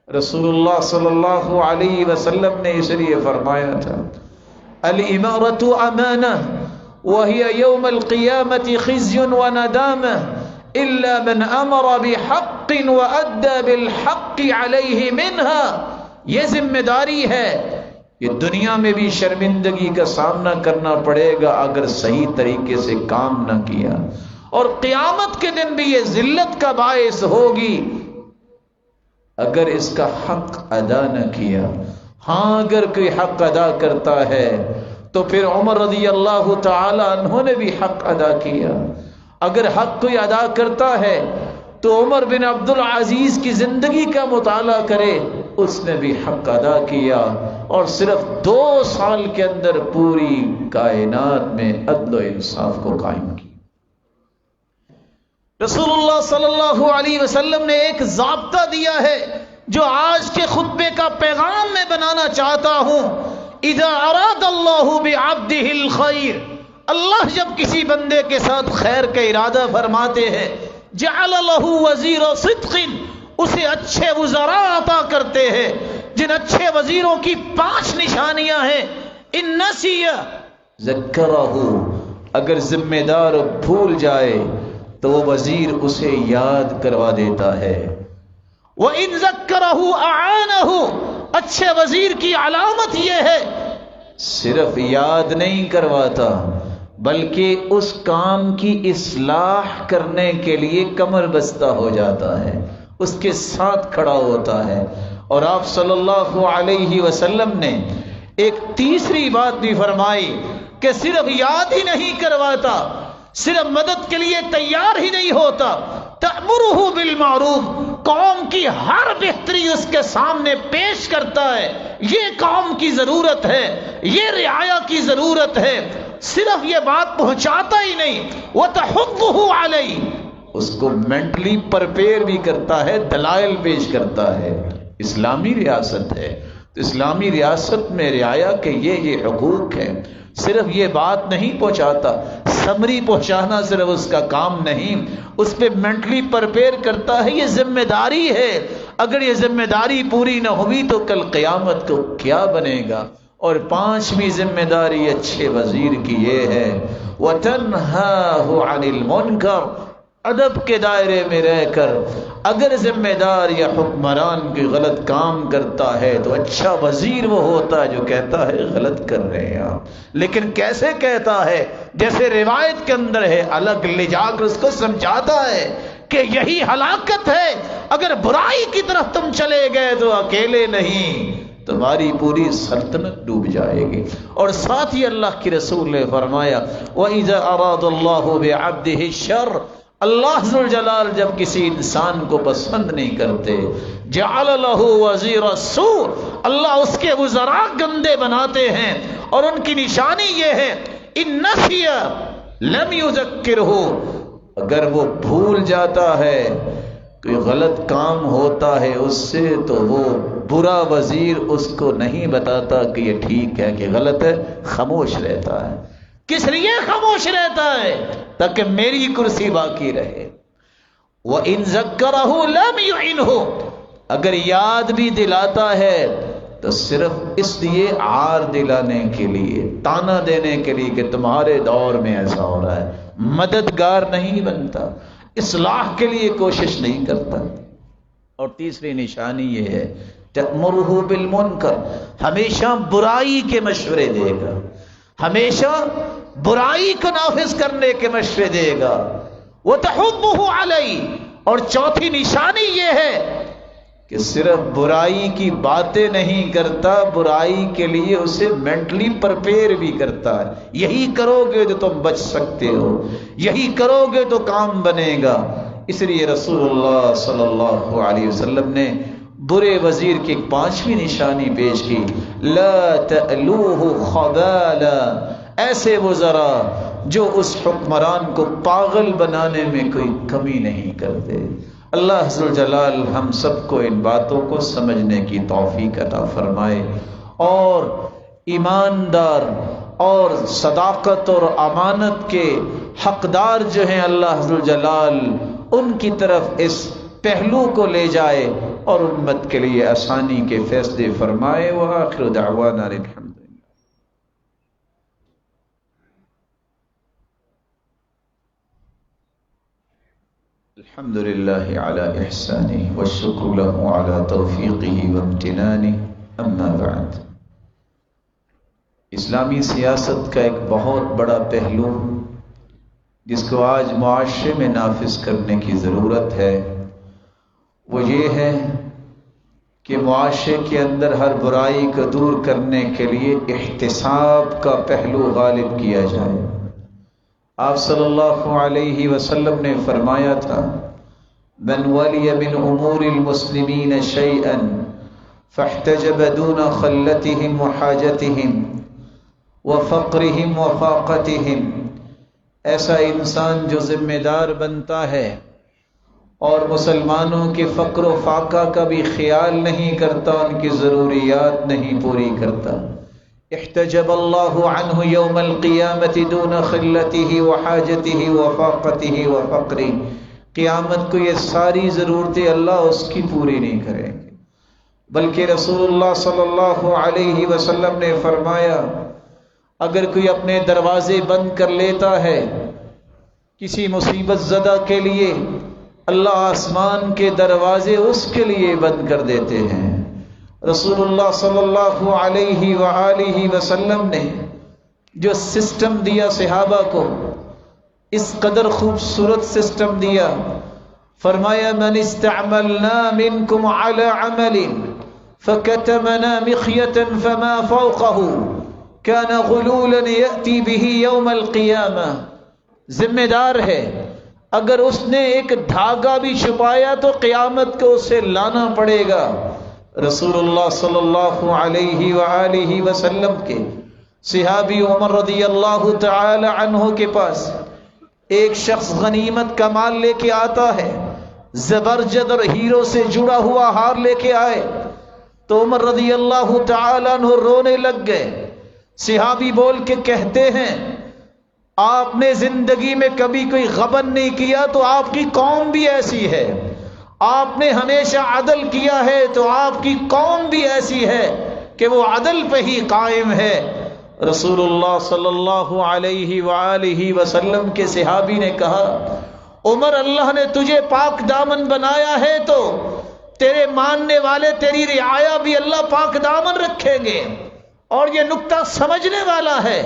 رسول اللہ صلی اللہ علیہ وسلم نے اس لیے فرمایا تھا الامارۃ امانہ وہی یوم القیامت خزی و ندامہ، الا من امر بحق وادى بالحق علیہ منها، یہ ذمہ داری ہے، یہ دنیا میں بھی شرمندگی کا سامنا کرنا پڑے گا اگر صحیح طریقے سے کام نہ کیا، اور قیامت کے دن بھی یہ ذلت کا باعث ہوگی اگر اس کا حق ادا نہ کیا۔ ہاں اگر کوئی حق ادا کرتا ہے تو پھر عمر رضی اللہ تعالی عنہ نے بھی حق ادا کیا، اگر حق کوئی ادا کرتا ہے تو عمر بن عبد العزیز کی زندگی کا مطالعہ کرے، اس نے بھی حق ادا کیا، اور صرف 2 سال کے اندر پوری کائنات میں عدل و انصاف کو قائم کیا۔ رسول اللہ صلی اللہ علیہ وسلم نے ایک ضابطہ دیا ہے جو آج کے خطبے کا پیغام میں بنانا چاہتا ہوں۔ اذا اراد اللہ بعبدہ الخیر، اللہ جب کسی بندے کے ساتھ خیر کا ارادہ فرماتے ہیں، جعل لہ وزیر صدق، اسے اچھے وزراء عطا کرتے ہیں، جن اچھے وزیروں کی 5 نشانیاں ہیں۔ ان نسی ذکرہ، اگر ذمہ دار بھول جائے تو وہ وزیر اسے یاد کروا دیتا ہے۔ وَإِن ذَكَّرَهُ أَعَانَهُ، اچھے وزیر کی علامت یہ ہے صرف یاد نہیں کرواتا بلکہ اس کام کی اصلاح کرنے کے لیے کمر بستہ ہو جاتا ہے، اس کے ساتھ کھڑا ہوتا ہے۔ اور آپ صلی اللہ علیہ وسلم نے ایک تیسری بات بھی فرمائی کہ صرف یاد ہی نہیں کرواتا، صرف مدد کے لیے تیار ہی نہیں ہوتا، تأمرہ بالمعروف، قوم کی ہر بہتری اس کے سامنے پیش کرتا ہے، یہ قوم کی ضرورت ہے، یہ رعایا کی ضرورت ہے، صرف یہ بات پہنچاتا ہی نہیں، وتحضہ علیہ، اس کو مینٹلی پرپیئر بھی کرتا ہے، دلائل پیش کرتا ہے۔ اسلامی ریاست ہے تو اسلامی ریاست میں رعایا کے یہ حقوق ہیں، صرف یہ بات نہیں پہنچاتا، سمری پہنچانا صرف اس کا کام نہیں، اس پہ مینٹلی پرپیئر کرتا ہے، یہ ذمہ داری ہے، اگر یہ ذمہ داری پوری نہ ہوئی تو کل قیامت کو کیا بنے گا۔ اور 5ویں ذمہ داری اچھے وزیر کی یہ ہے وَتَنْهَاهُ عَنِ الْمُنْكَرِ، ادب کے دائرے میں رہ کر اگر ذمہ دار یا حکمران کوئی غلط کام کرتا ہے تو اچھا وزیر وہ ہوتا ہے جو کہتا ہے غلط کر رہے ہیں آپ، لیکن کیسے کہتا ہے؟ جیسے روایت کے اندر ہے، الگ لے جا کر اس کو سمجھاتا ہے کہ یہی ہلاکت ہے، اگر برائی کی طرف تم چلے گئے تو اکیلے نہیں، تمہاری پوری سلطنت ڈوب جائے گی۔ اور ساتھ ہی اللہ کی رسول نے فرمایا وَإِذَا أَرَادَ اللَّهُ بِعَبْدِهِ الشَّرَّ، اللہ ذوالجلال جب کسی انسان کو پسند نہیں کرتے، جعل له وزیر السوء، اللہ اس کے وزراء گندے بناتے ہیں، اور ان کی نشانی یہ ہے ان نسی لم یذکرہ، اگر وہ بھول جاتا ہے، کوئی غلط کام ہوتا ہے اس سے تو وہ برا وزیر اس کو نہیں بتاتا کہ یہ ٹھیک ہے کہ غلط ہے، خاموش رہتا ہے۔ کس لیے خاموش رہتا ہے؟ تاکہ میری کرسی باقی رہے۔ وَإِن ذَكَّرَهُ لَمْ يُعِنْهُ، اگر یاد بھی دلاتا ہے تو صرف اس لیے عار دلانے کے لیے، تانا دینے کے لیے کہ تمہارے دور میں ایسا ہو رہا ہے، مددگار نہیں بنتا، اصلاح کے لیے کوشش نہیں کرتا۔ اور تیسری نشانی یہ ہے تأمرہ بالمنکر، ہمیشہ برائی کے مشورے دے گا، ہمیشہ برائی کو نافذ کرنے کے مشورے دے گا۔ وتحضہ علیہ، اور چوتھی نشانی یہ ہے کہ صرف برائی کی باتیں نہیں کرتا، برائی کے لیے اسے مینٹلی پرپیئر بھی کرتا ہے، یہی کرو گے تو تم بچ سکتے ہو، یہی کرو گے تو کام بنے گا۔ اس لیے رسول اللہ صلی اللہ علیہ وسلم نے برے وزیر کی 5ویں نشانی پیش کی، لا تألوہ خبالا، ایسے وزراء جو اس حکمران کو پاگل بنانے میں کوئی کمی نہیں کرتے۔ اللہ ذوالجلال ہم سب کو ان باتوں کو سمجھنے کی توفیق عطا فرمائے، اور ایماندار اور صداقت اور امانت کے حقدار جو ہیں اللہ ذوالجلال ان کی طرف اس پہلو کو لے جائے اور امت کے لیے آسانی کے فیصلے فرمائے۔ وآخر دعوانا الحمد الحمد لله على إحسانه والشكر له على توفيقه وامتنانه أما بعد اسلامی سیاست کا ایک بہت بڑا پہلو جس کو آج معاشرے میں نافذ کرنے کی ضرورت ہے وہ یہ ہے کہ معاشرے کے اندر ہر برائی کو دور کرنے کے لیے احتساب کا پہلو غالب کیا جائے۔ آپ صلی اللہ علیہ وسلم نے فرمایا تھا من ولی من امور المسلمین شیئا فاحتجب دون خلتهم وحاجتهم وفقرهم وفاقتهم، ایسا انسان جو ذمہ دار بنتا ہے اور مسلمانوں کے فقر و فاقہ کا بھی خیال نہیں کرتا، ان کی ضروریات نہیں پوری کرتا، احتجب اللہ عنہ یوم القیامت دون خلته وحاجته وفاقته وفقره، قیامت کو یہ ساری ضرورتیں اللہ اس کی پوری نہیں کریں گے، بلکہ رسول اللہ صلی اللہ علیہ وسلم نے فرمایا اگر کوئی اپنے دروازے بند کر لیتا ہے کسی مصیبت زدہ کے لیے، اللہ آسمان کے دروازے اس کے لیے بند کر دیتے ہیں۔ رسول اللہ صلی اللہ علیہ وآلہ وسلم نے جو سسٹم دیا صحابہ کو، اس قدر خوبصورت سسٹم دیا، فرمایا من استعملنا منکم علی عمل فکتمنا مخیتا فما فوقه كان غلولا یأتی به یوم القیامہ، ذمہ دار ہے اگر اس نے ایک دھاگا بھی چھپایا تو قیامت کو اسے لانا پڑے گا۔ رسول اللہ صلی اللہ علیہ وآلہ وسلم کے صحابی عمر رضی اللہ تعالی عنہ کے پاس ایک شخص غنیمت کا مال لے کے آتا ہے، زبرجد اور ہیروں سے جڑا ہوا ہار لے کے آئے تو عمر رضی اللہ تعالی عنہ رونے لگ گئے۔ صحابی بول کے کہتے ہیں آپ نے زندگی میں کبھی کوئی غبن نہیں کیا تو آپ کی قوم بھی ایسی ہے، آپ نے ہمیشہ عدل کیا ہے تو آپ کی قوم بھی ایسی ہے کہ وہ عدل پہ ہی قائم ہے۔ رسول اللہ صلی اللہ علیہ وآلہ وسلم کے صحابی نے کہا عمر اللہ نے تجھے پاک دامن بنایا ہے تو تیرے ماننے والے تیری رعایا بھی اللہ پاک دامن رکھیں گے۔ اور یہ نکتہ سمجھنے والا ہے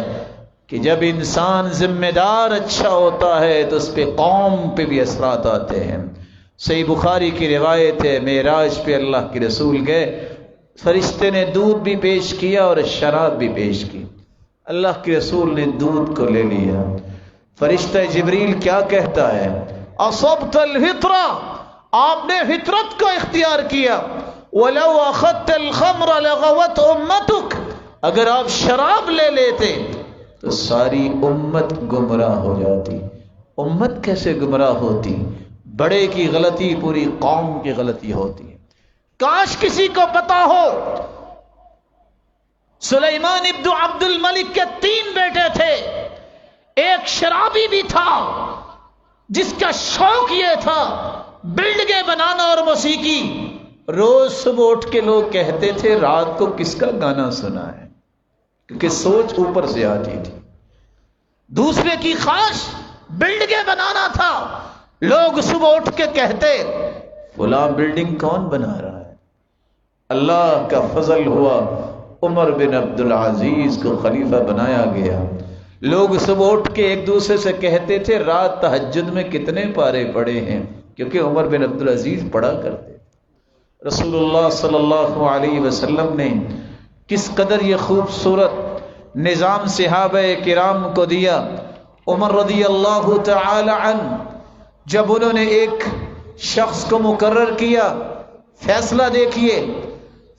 کہ جب انسان ذمہ دار اچھا ہوتا ہے تو اس پہ قوم پہ بھی اثرات آتے ہیں۔ صحیح بخاری کی روایت ہے معراج پہ اللہ کے رسول گئے، فرشتے نے دودھ بھی پیش کیا اور شراب بھی پیش کی، اللہ کے رسول نے دودھ کو لے لیا، فرشتہ جبریل کیا کہتا ہے اصبت الفطرہ، آپ نے فطرت کو اختیار کیا، ولو اخذت الخمر لغوت امتک، اگر آپ شراب لے لیتے تو ساری امت گمراہ ہو جاتی۔ امت کیسے گمراہ ہوتی؟ بڑے کی غلطی پوری قوم کی غلطی ہوتی ہے۔ کاش کسی کو پتا ہو سلیمان ابن عبد الملک کے 3 بیٹے تھے، ایک شرابی بھی تھا جس کا شوق یہ تھا بلڈنگیں بنانا اور موسیقی، روز صبح اٹھ کے لوگ کہتے تھے رات کو کس کا گانا سنا ہے، کیونکہ سوچ اوپر سے آتی تھی۔ دوسرے کی خواہش بلڈنگیں بنانا تھا، لوگ صبح اٹھ کے کہتے فلاں بلڈنگ کون بنا رہا ہے؟ اللہ کا فضل ہوا عمر بن عبد العزیز کو خلیفہ بنایا گیا۔ لوگ صبح اٹھ کے ایک دوسرے سے کہتے تھے رات تہجد میں کتنے پارے پڑے ہیں، کیونکہ عمر بن عبد العزیز پڑھا کرتے۔ رسول اللہ صلی اللہ علیہ وسلم نے کس قدر یہ خوبصورت نظام صحابہ کرام کو دیا۔ عمر رضی اللہ تعالی عنہ جب انہوں نے ایک شخص کو مقرر کیا، فیصلہ دیکھیے،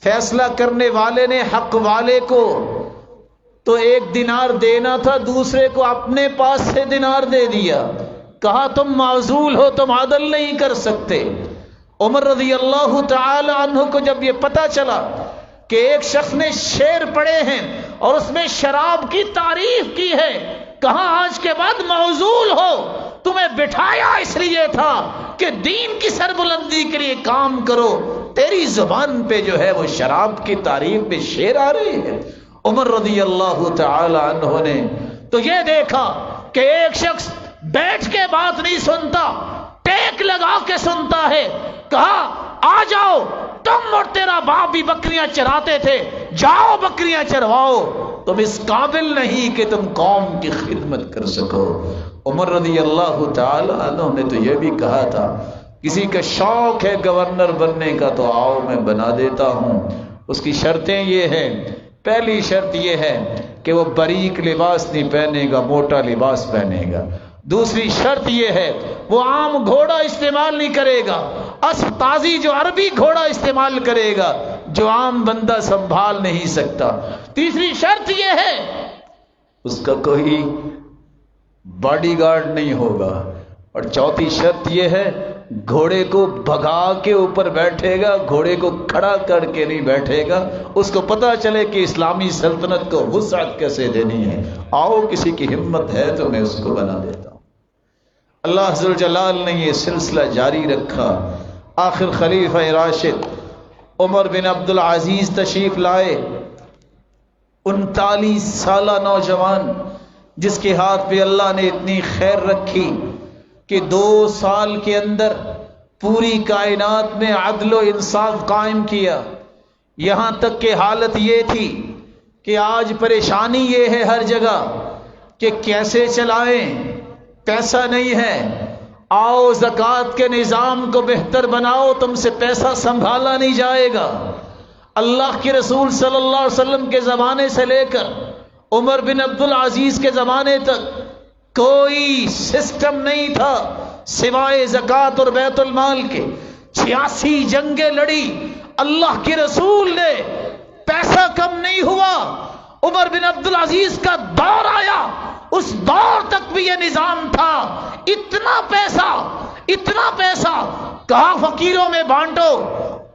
فیصلہ کرنے والے نے حق والے کو تو 1 دینار دینا تھا، دوسرے کو اپنے پاس سے دینار دے دیا، کہا تم معزول ہو، تم عدل نہیں کر سکتے۔ عمر رضی اللہ تعالی عنہ کو جب یہ پتا چلا کہ ایک شخص نے شعر پڑھے ہیں اور اس میں شراب کی تعریف کی ہے، کہاں آج کے بعد معزول ہو، تمہیں بٹھایا اس لیے تھا کہ دین کی سربلندی کے لیے کام کرو، تیری زبان پہ جو ہے وہ شراب کی تعریف میں شعر آ رہے ہیں۔ عمر رضی اللہ تعالی عنہ نے تو یہ دیکھا کہ ایک شخص بیٹھ کے بات نہیں سنتا، ٹیک لگا کے سنتا ہے. کہا آ جاؤ، تم اور تیرا باپ بھی بکریاں چراتے تھے، جاؤ بکریاں چرواؤ، تم اس قابل نہیں کہ تم قوم کی خدمت کر سکو. عمر رضی اللہ تعالی عنہ نے تو یہ بھی کہا تھا کسی کا شوق ہے گورنر بننے کا تو آؤ میں بنا دیتا ہوں. اس کی شرطیں یہ ہیں، پہلی شرط یہ ہے کہ وہ باریک لباس نہیں پہنے گا، موٹا لباس پہنے گا. دوسری شرط یہ ہے وہ عام گھوڑا استعمال نہیں کرے گا، اسب تازی جو عربی گھوڑا استعمال کرے گا جو عام بندہ سنبھال نہیں سکتا. تیسری شرط یہ ہے اس کا کوئی باڈی گارڈ نہیں ہوگا. اور چوتھی شرط یہ ہے گھوڑے کو بھگا کے اوپر بیٹھے گا، گھوڑے کو کھڑا کر کے نہیں بیٹھے گا، اس کو پتا چلے کہ اسلامی سلطنت کو وسعت کیسے دینی ہے. آؤ کسی کی ہمت ہے تو میں اس کو بنا دیتا ہوں. اللہ ذوالجلال نے یہ سلسلہ جاری رکھا. آخر خلیفہ راشد عمر بن عبد العزیز تشریف لائے. 39 سالہ نوجوان جس کے ہاتھ پہ اللہ نے اتنی خیر رکھی کہ 2 سال کے اندر پوری کائنات میں عدل و انصاف قائم کیا. یہاں تک کہ حالت یہ تھی کہ آج پریشانی یہ ہے ہر جگہ کہ کیسے چلائیں، پیسہ نہیں ہے. آؤ زکوٰۃ کے نظام کو بہتر بناؤ، تم سے پیسہ سنبھالا نہیں جائے گا. اللہ کے رسول صلی اللہ علیہ وسلم کے زمانے سے لے کر عمر بن عبد العزیز کے زمانے تک کوئی سسٹم نہیں تھا سوائے زکوٰۃ اور بیت المال کے. 86 جنگیں لڑی اللہ کے رسول نے، پیسہ کم نہیں ہوا. عمر بن عبد العزیز کا دور آیا، اس دور تک بھی یہ نظام تھا. اتنا پیسہ کہا فقیروں میں بانٹو،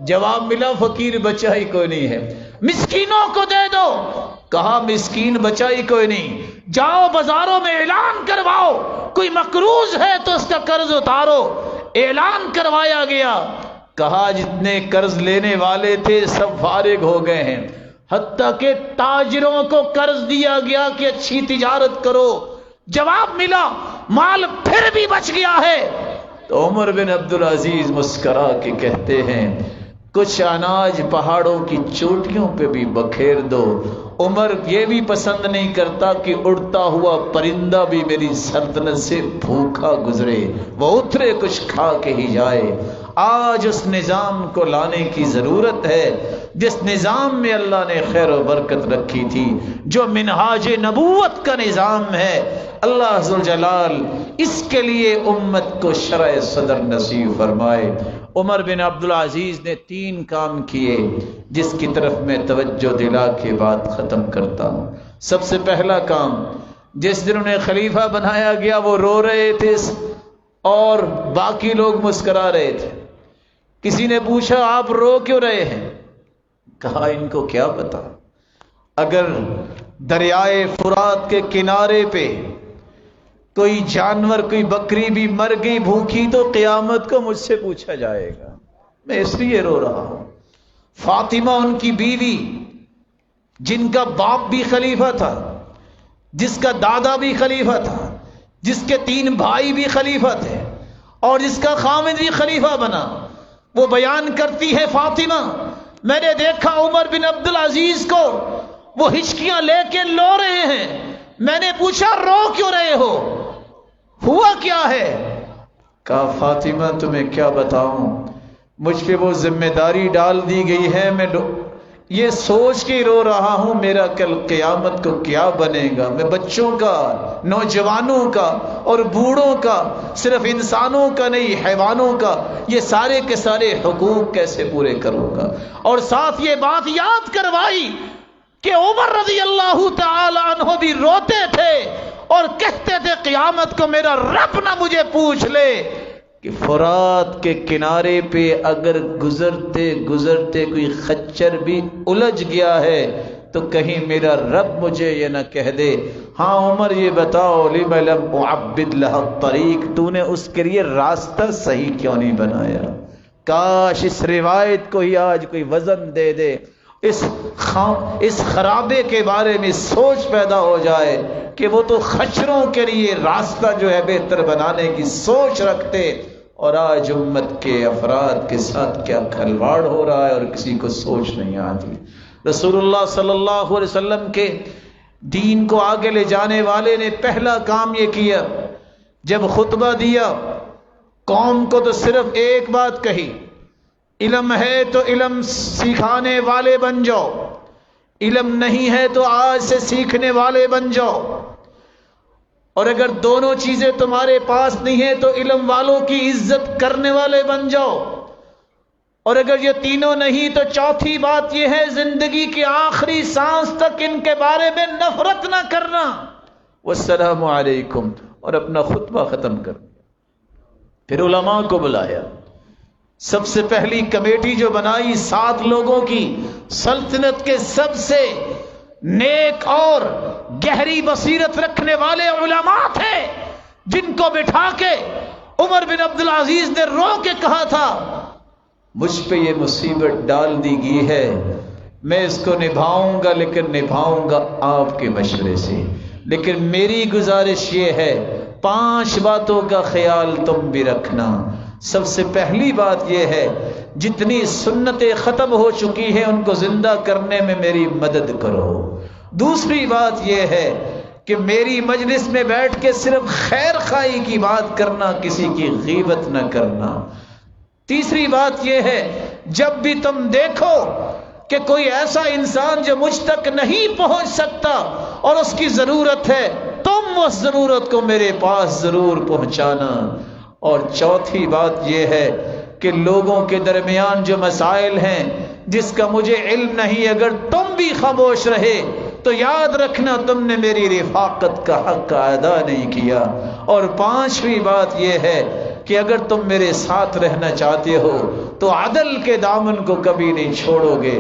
جواب ملا فقیر بچا ہی کوئی نہیں ہے. مسکینوں کو دے دو، کہا مسکین بچا ہی کوئی نہیں. جاؤ بازاروں میں اعلان کرواؤ، کوئی مقروض ہے تو اس کا قرض اتارو. اعلان کروایا گیا، کہا جتنے قرض لینے والے تھے سب فارغ ہو گئے ہیں، حتیٰ کہ تاجروں کو قرض دیا گیا کہ اچھی تجارت کرو. جواب ملا مال پھر بھی بچ گیا ہے. تو عمر بن عبد العزیز مسکرا کے کہتے ہیں کچھ اناج پہاڑوں کی چوٹیوں پہ بھی بکھیر دو. عمر یہ بھی پسند نہیں کرتا کہ اڑتا ہوا پرندہ بھی میری سلطنت سے بھوکا گزرے، وہ اترے کچھ کھا کے ہی جائے. آج اس نظام کو لانے کی ضرورت ہے جس نظام میں اللہ نے خیر و برکت رکھی تھی، جو منہاج نبوت کا نظام ہے. اللہ ذوالجلال اس کے لیے امت کو شرع صدر نصیب فرمائے. عمر بن عبد العزیز نے 3 کام کیے جس کی طرف میں توجہ دلا کے بات ختم کرتا ہوں. سب سے پہلا کام، جس دن انہیں خلیفہ بنایا گیا وہ رو رہے تھے اور باقی لوگ مسکرا رہے تھے. کسی نے پوچھا آپ رو کیوں رہے ہیں؟ کہا ان کو کیا پتا، اگر دریائے فرات کے کنارے پہ کوئی جانور، کوئی بکری بھی مر گئی بھوکی تو قیامت کو مجھ سے پوچھا جائے گا، میں اس لیے رو رہا ہوں. فاطمہ ان کی بیوی، جن کا باپ بھی خلیفہ تھا، جس کا دادا بھی خلیفہ تھا، جس کے 3 بھائی بھی خلیفہ تھے اور جس کا خامد بھی خلیفہ بنا، وہ بیان کرتی ہے فاطمہ میں نے دیکھا عمر بن عبد العزیز کو وہ ہچکیاں لے کے رو رہے ہیں. میں نے پوچھا رو کیوں رہے ہو، ہوا کیا ہے؟ کہا فاطمہ تمہیں کیا بتاؤں، مجھ پہ وہ ذمہ داری ڈال دی گئی ہے، میں یہ سوچ کے رو رہا ہوں میرا کل قیامت کو کیا بنے گا. میں بچوں کا، نوجوانوں کا اور بوڑھوں کا، صرف انسانوں کا نہیں حیوانوں کا، یہ سارے کے سارے حقوق کیسے پورے کروں گا. اور ساتھ یہ بات یاد کروائی کہ عمر رضی اللہ تعالی عنہ بھی روتے تھے اور کہتے تھے قیامت کو میرا رب نہ مجھے پوچھ لے کہ فرات کے کنارے پہ اگر گزرتے گزرتے کوئی خچر بھی الجھ گیا ہے تو کہیں میرا رب مجھے یہ نہ کہہ دے ہاں عمر یہ بتاؤ لم لم اعبد لها الطریق، تو نے اس کے لیے راستہ صحیح کیوں نہیں بنایا. کاش اس روایت کو ہی آج کوئی وزن دے دے، اس خرابے کے بارے میں سوچ پیدا ہو جائے کہ وہ تو خچروں کے لیے راستہ جو ہے بہتر بنانے کی سوچ رکھتے اور آج امت کے افراد کے ساتھ کیا کھلواڑ ہو رہا ہے اور کسی کو سوچ نہیں آتی۔ رسول اللہ صلی اللہ علیہ وسلم کے دین کو آگے لے جانے والے نے پہلا کام یہ کیا، جب خطبہ دیا قوم کو تو صرف ایک بات کہی، علم ہے تو علم سکھانے والے بن جاؤ، علم نہیں ہے تو آج سے سیکھنے والے بن جاؤ، اور اگر دونوں چیزیں تمہارے پاس نہیں ہیں تو علم والوں کی عزت کرنے والے بن جاؤ، اور اگر یہ تینوں نہیں تو چوتھی بات یہ ہے زندگی کی آخری سانس تک ان کے بارے میں نفرت نہ کرنا۔ والسلام علیکم، اور اپنا خطبہ ختم کر۔ پھر علماء کو بلایا، سب سے پہلی کمیٹی جو بنائی 7 لوگوں کی، سلطنت کے سب سے نیک اور گہری بصیرت رکھنے والے علماء تھے، جن کو بٹھا کے عمر بن عبدالعزیز نے رو کے کہا تھا مجھ پہ یہ مصیبت ڈال دی گئی ہے، میں اس کو نبھاؤں گا، لیکن نبھاؤں گا آپ کے مشورے سے، لیکن میری گزارش یہ ہے 5 باتوں کا خیال تم بھی رکھنا۔ سب سے پہلی بات یہ ہے جتنی سنتیں ختم ہو چکی ہیں ان کو زندہ کرنے میں میری مدد کرو۔ دوسری بات یہ ہے کہ میری مجلس میں بیٹھ کے صرف خیر خواہی کی بات کرنا، کسی کی غیبت نہ کرنا۔ تیسری بات یہ ہے جب بھی تم دیکھو کہ کوئی ایسا انسان جو مجھ تک نہیں پہنچ سکتا اور اس کی ضرورت ہے، تم اس ضرورت کو میرے پاس ضرور پہنچانا۔ اور چوتھی بات یہ ہے کہ لوگوں کے درمیان جو مسائل ہیں جس کا مجھے علم نہیں، اگر تم بھی خاموش رہے تو یاد رکھنا تم نے میری رفاقت کا حق ادا نہیں کیا۔ اور 5ویں بات یہ ہے کہ اگر تم میرے ساتھ رہنا چاہتے ہو تو عدل کے دامن کو کبھی نہیں چھوڑو گے۔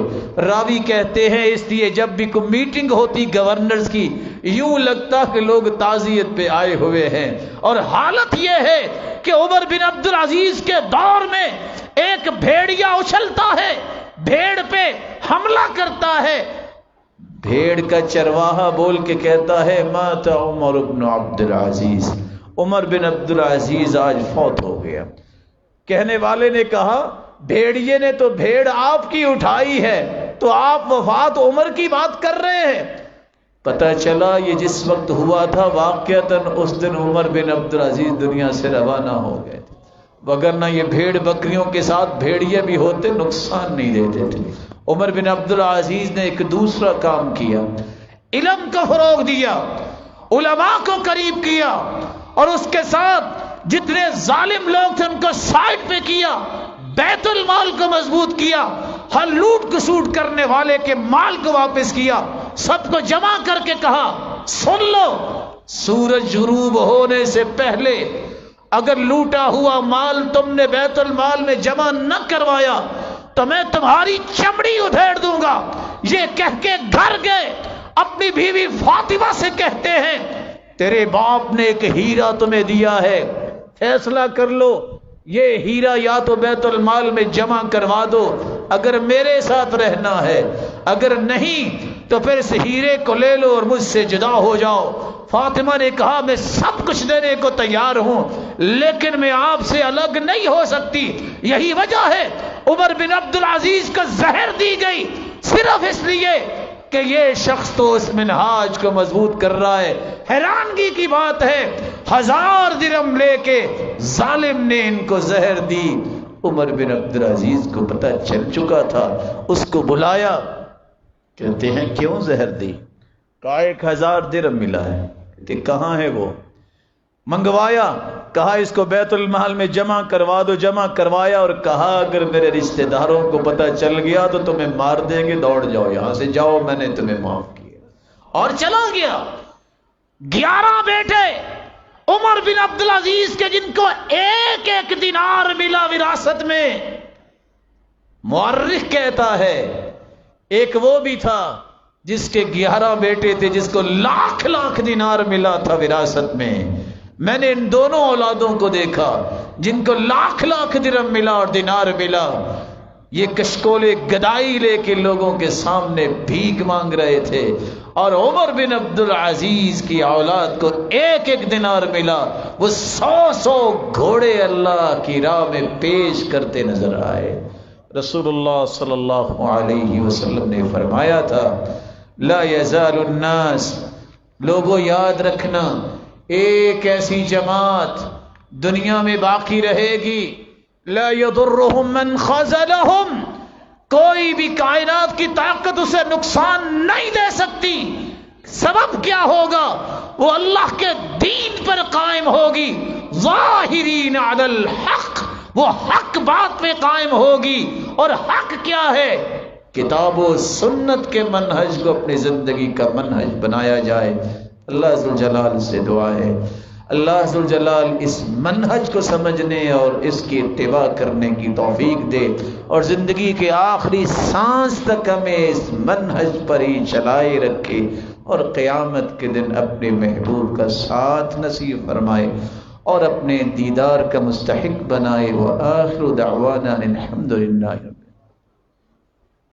راوی کہتے ہیں اس لیے جب بھی کوئی میٹنگ ہوتی گورنرز کی، یوں لگتا کہ لوگ تعزیت پہ آئے ہوئے ہیں، اور حالت یہ ہے کہ عمر بن عبدالعزیز کے دور میں ایک بھیڑیا اچھلتا ہے، بھیڑ پہ حملہ کرتا ہے، بھیڑ کا چرواہا بول کے کہتا ہے مات عمر بن عبدالعزیز، عمر بن عبدالعزیز آج فوت ہو گیا۔ کہنے والے نے کہا بھیڑیے نے تو بھیڑ آپ کی اٹھائی ہے، تو آپ وفات عمر کی بات کر رہے ہیں۔ پتہ چلا یہ جس وقت ہوا تھا واقعتاً اس دن عمر بن عبدالعزیز دنیا سے روانہ ہو گئے تھے، وگرنہ یہ بھیڑ بکریوں کے ساتھ بھیڑیے بھی ہوتے نقصان نہیں دیتے تھے۔ عمر بن عبدالعزیز نے ایک دوسرا کام کیا، علم کو فروغ دیا، علماء کو قریب کیا، اور اس کے ساتھ جتنے ظالم لوگ تھے ان کو سائڈ پہ کیا، بیت المال کو مضبوط کیا، ہر لوٹ کسوٹ کرنے والے کے مال کو واپس کیا، سب کو جمع کر کے کہا سن لو، سورج غروب ہونے سے پہلے اگر لوٹا ہوا مال تم نے بیت المال میں جمع نہ کروایا تو میں تمہاری چمڑی ادھیڑ دوں گا۔ یہ کہہ کے گھر گئے، اپنی بیوی فاطمہ سے کہتے ہیں تیرے باپ نے ایک ہیرا تمہیں دیا ہے، فیصلہ کر لو، یہ ہیرا یا تو بیت المال میں جمع کروا دو اگر میرے ساتھ رہنا ہے، اگر نہیں تو پھر اس ہیرے کو لے لو اور مجھ سے جدا ہو جاؤ۔ فاطمہ نے کہا میں سب کچھ دینے کو تیار ہوں لیکن میں آپ سے الگ نہیں ہو سکتی۔ یہی وجہ ہے عمر بن عبدالعزیز کو زہر دی گئی، صرف اس لیے کہ یہ شخص تو اس منہاج کو مضبوط کر رہا ہے۔ حیرانگی کی بات ہے 1000 درہم لے کے ظالم نے ان کو زہر دی۔ عمر بن عبدالعزیز کو پتہ چل چکا تھا، اس کو بلایا، کہتے ہیں کیوں زہر دی؟ کہا 1000 درہم ملا ہے۔ کہ کہاں ہے وہ؟ منگوایا، کہا اس کو بیت المال میں جمع کروا دو، جمع کروایا، اور کہا اگر میرے رشتہ داروں کو پتہ چل گیا تو تمہیں مار دیں گے، دوڑ جاؤ یہاں سے، جاؤ میں نے تمہیں معاف کیا، اور چلا گیا۔ 11 بیٹے عمر بن عبدالعزیز کے جن کو 1 دینار ملا وراثت میں۔ مورخ کہتا ہے ایک وہ بھی تھا جس کے 11 بیٹے تھے جس کو لاکھ دینار ملا تھا وراثت میں۔ میں نے ان دونوں اولادوں کو دیکھا جن کو لاکھ درہم ملا اور دینار ملا۔ یہ کشکول گدائی لے کے لوگوں کے سامنے بھیک مانگ رہے تھے، اور عمر بن عبد العزیز کی اولاد کو ایک ایک دینار ملا، وہ 100 گھوڑے اللہ کی راہ میں پیش کرتے نظر آئے۔ رسول اللہ صلی اللہ علیہ وسلم نے فرمایا تھا لا یزال الناس، لوگوں یاد رکھنا ایک ایسی جماعت دنیا میں باقی رہے گی، لا يضرهم من خذلهم، کوئی بھی کائنات کی طاقت اسے نقصان نہیں دے سکتی۔ سبب کیا ہوگا؟ وہ اللہ کے دین پر قائم ہوگی، ظاہرین علی الحق، وہ حق بات پہ قائم ہوگی۔ اور حق کیا ہے؟ کتاب و سنت کے منہج کو اپنی زندگی کا منہج بنایا جائے۔ اللہ ذوالجلال سے دعا ہے اللہ ذوالجلال اس منہج کو سمجھنے اور اس کی اتباع کرنے کی توفیق دے، اور زندگی کے آخری سانس تک ہمیں اس منہج پر ہی چلائے رکھے، اور قیامت کے دن اپنے محبوب کا ساتھ نصیب فرمائے اور اپنے دیدار کا مستحق بنائے۔ وآخر دعوانا الحمدللہ۔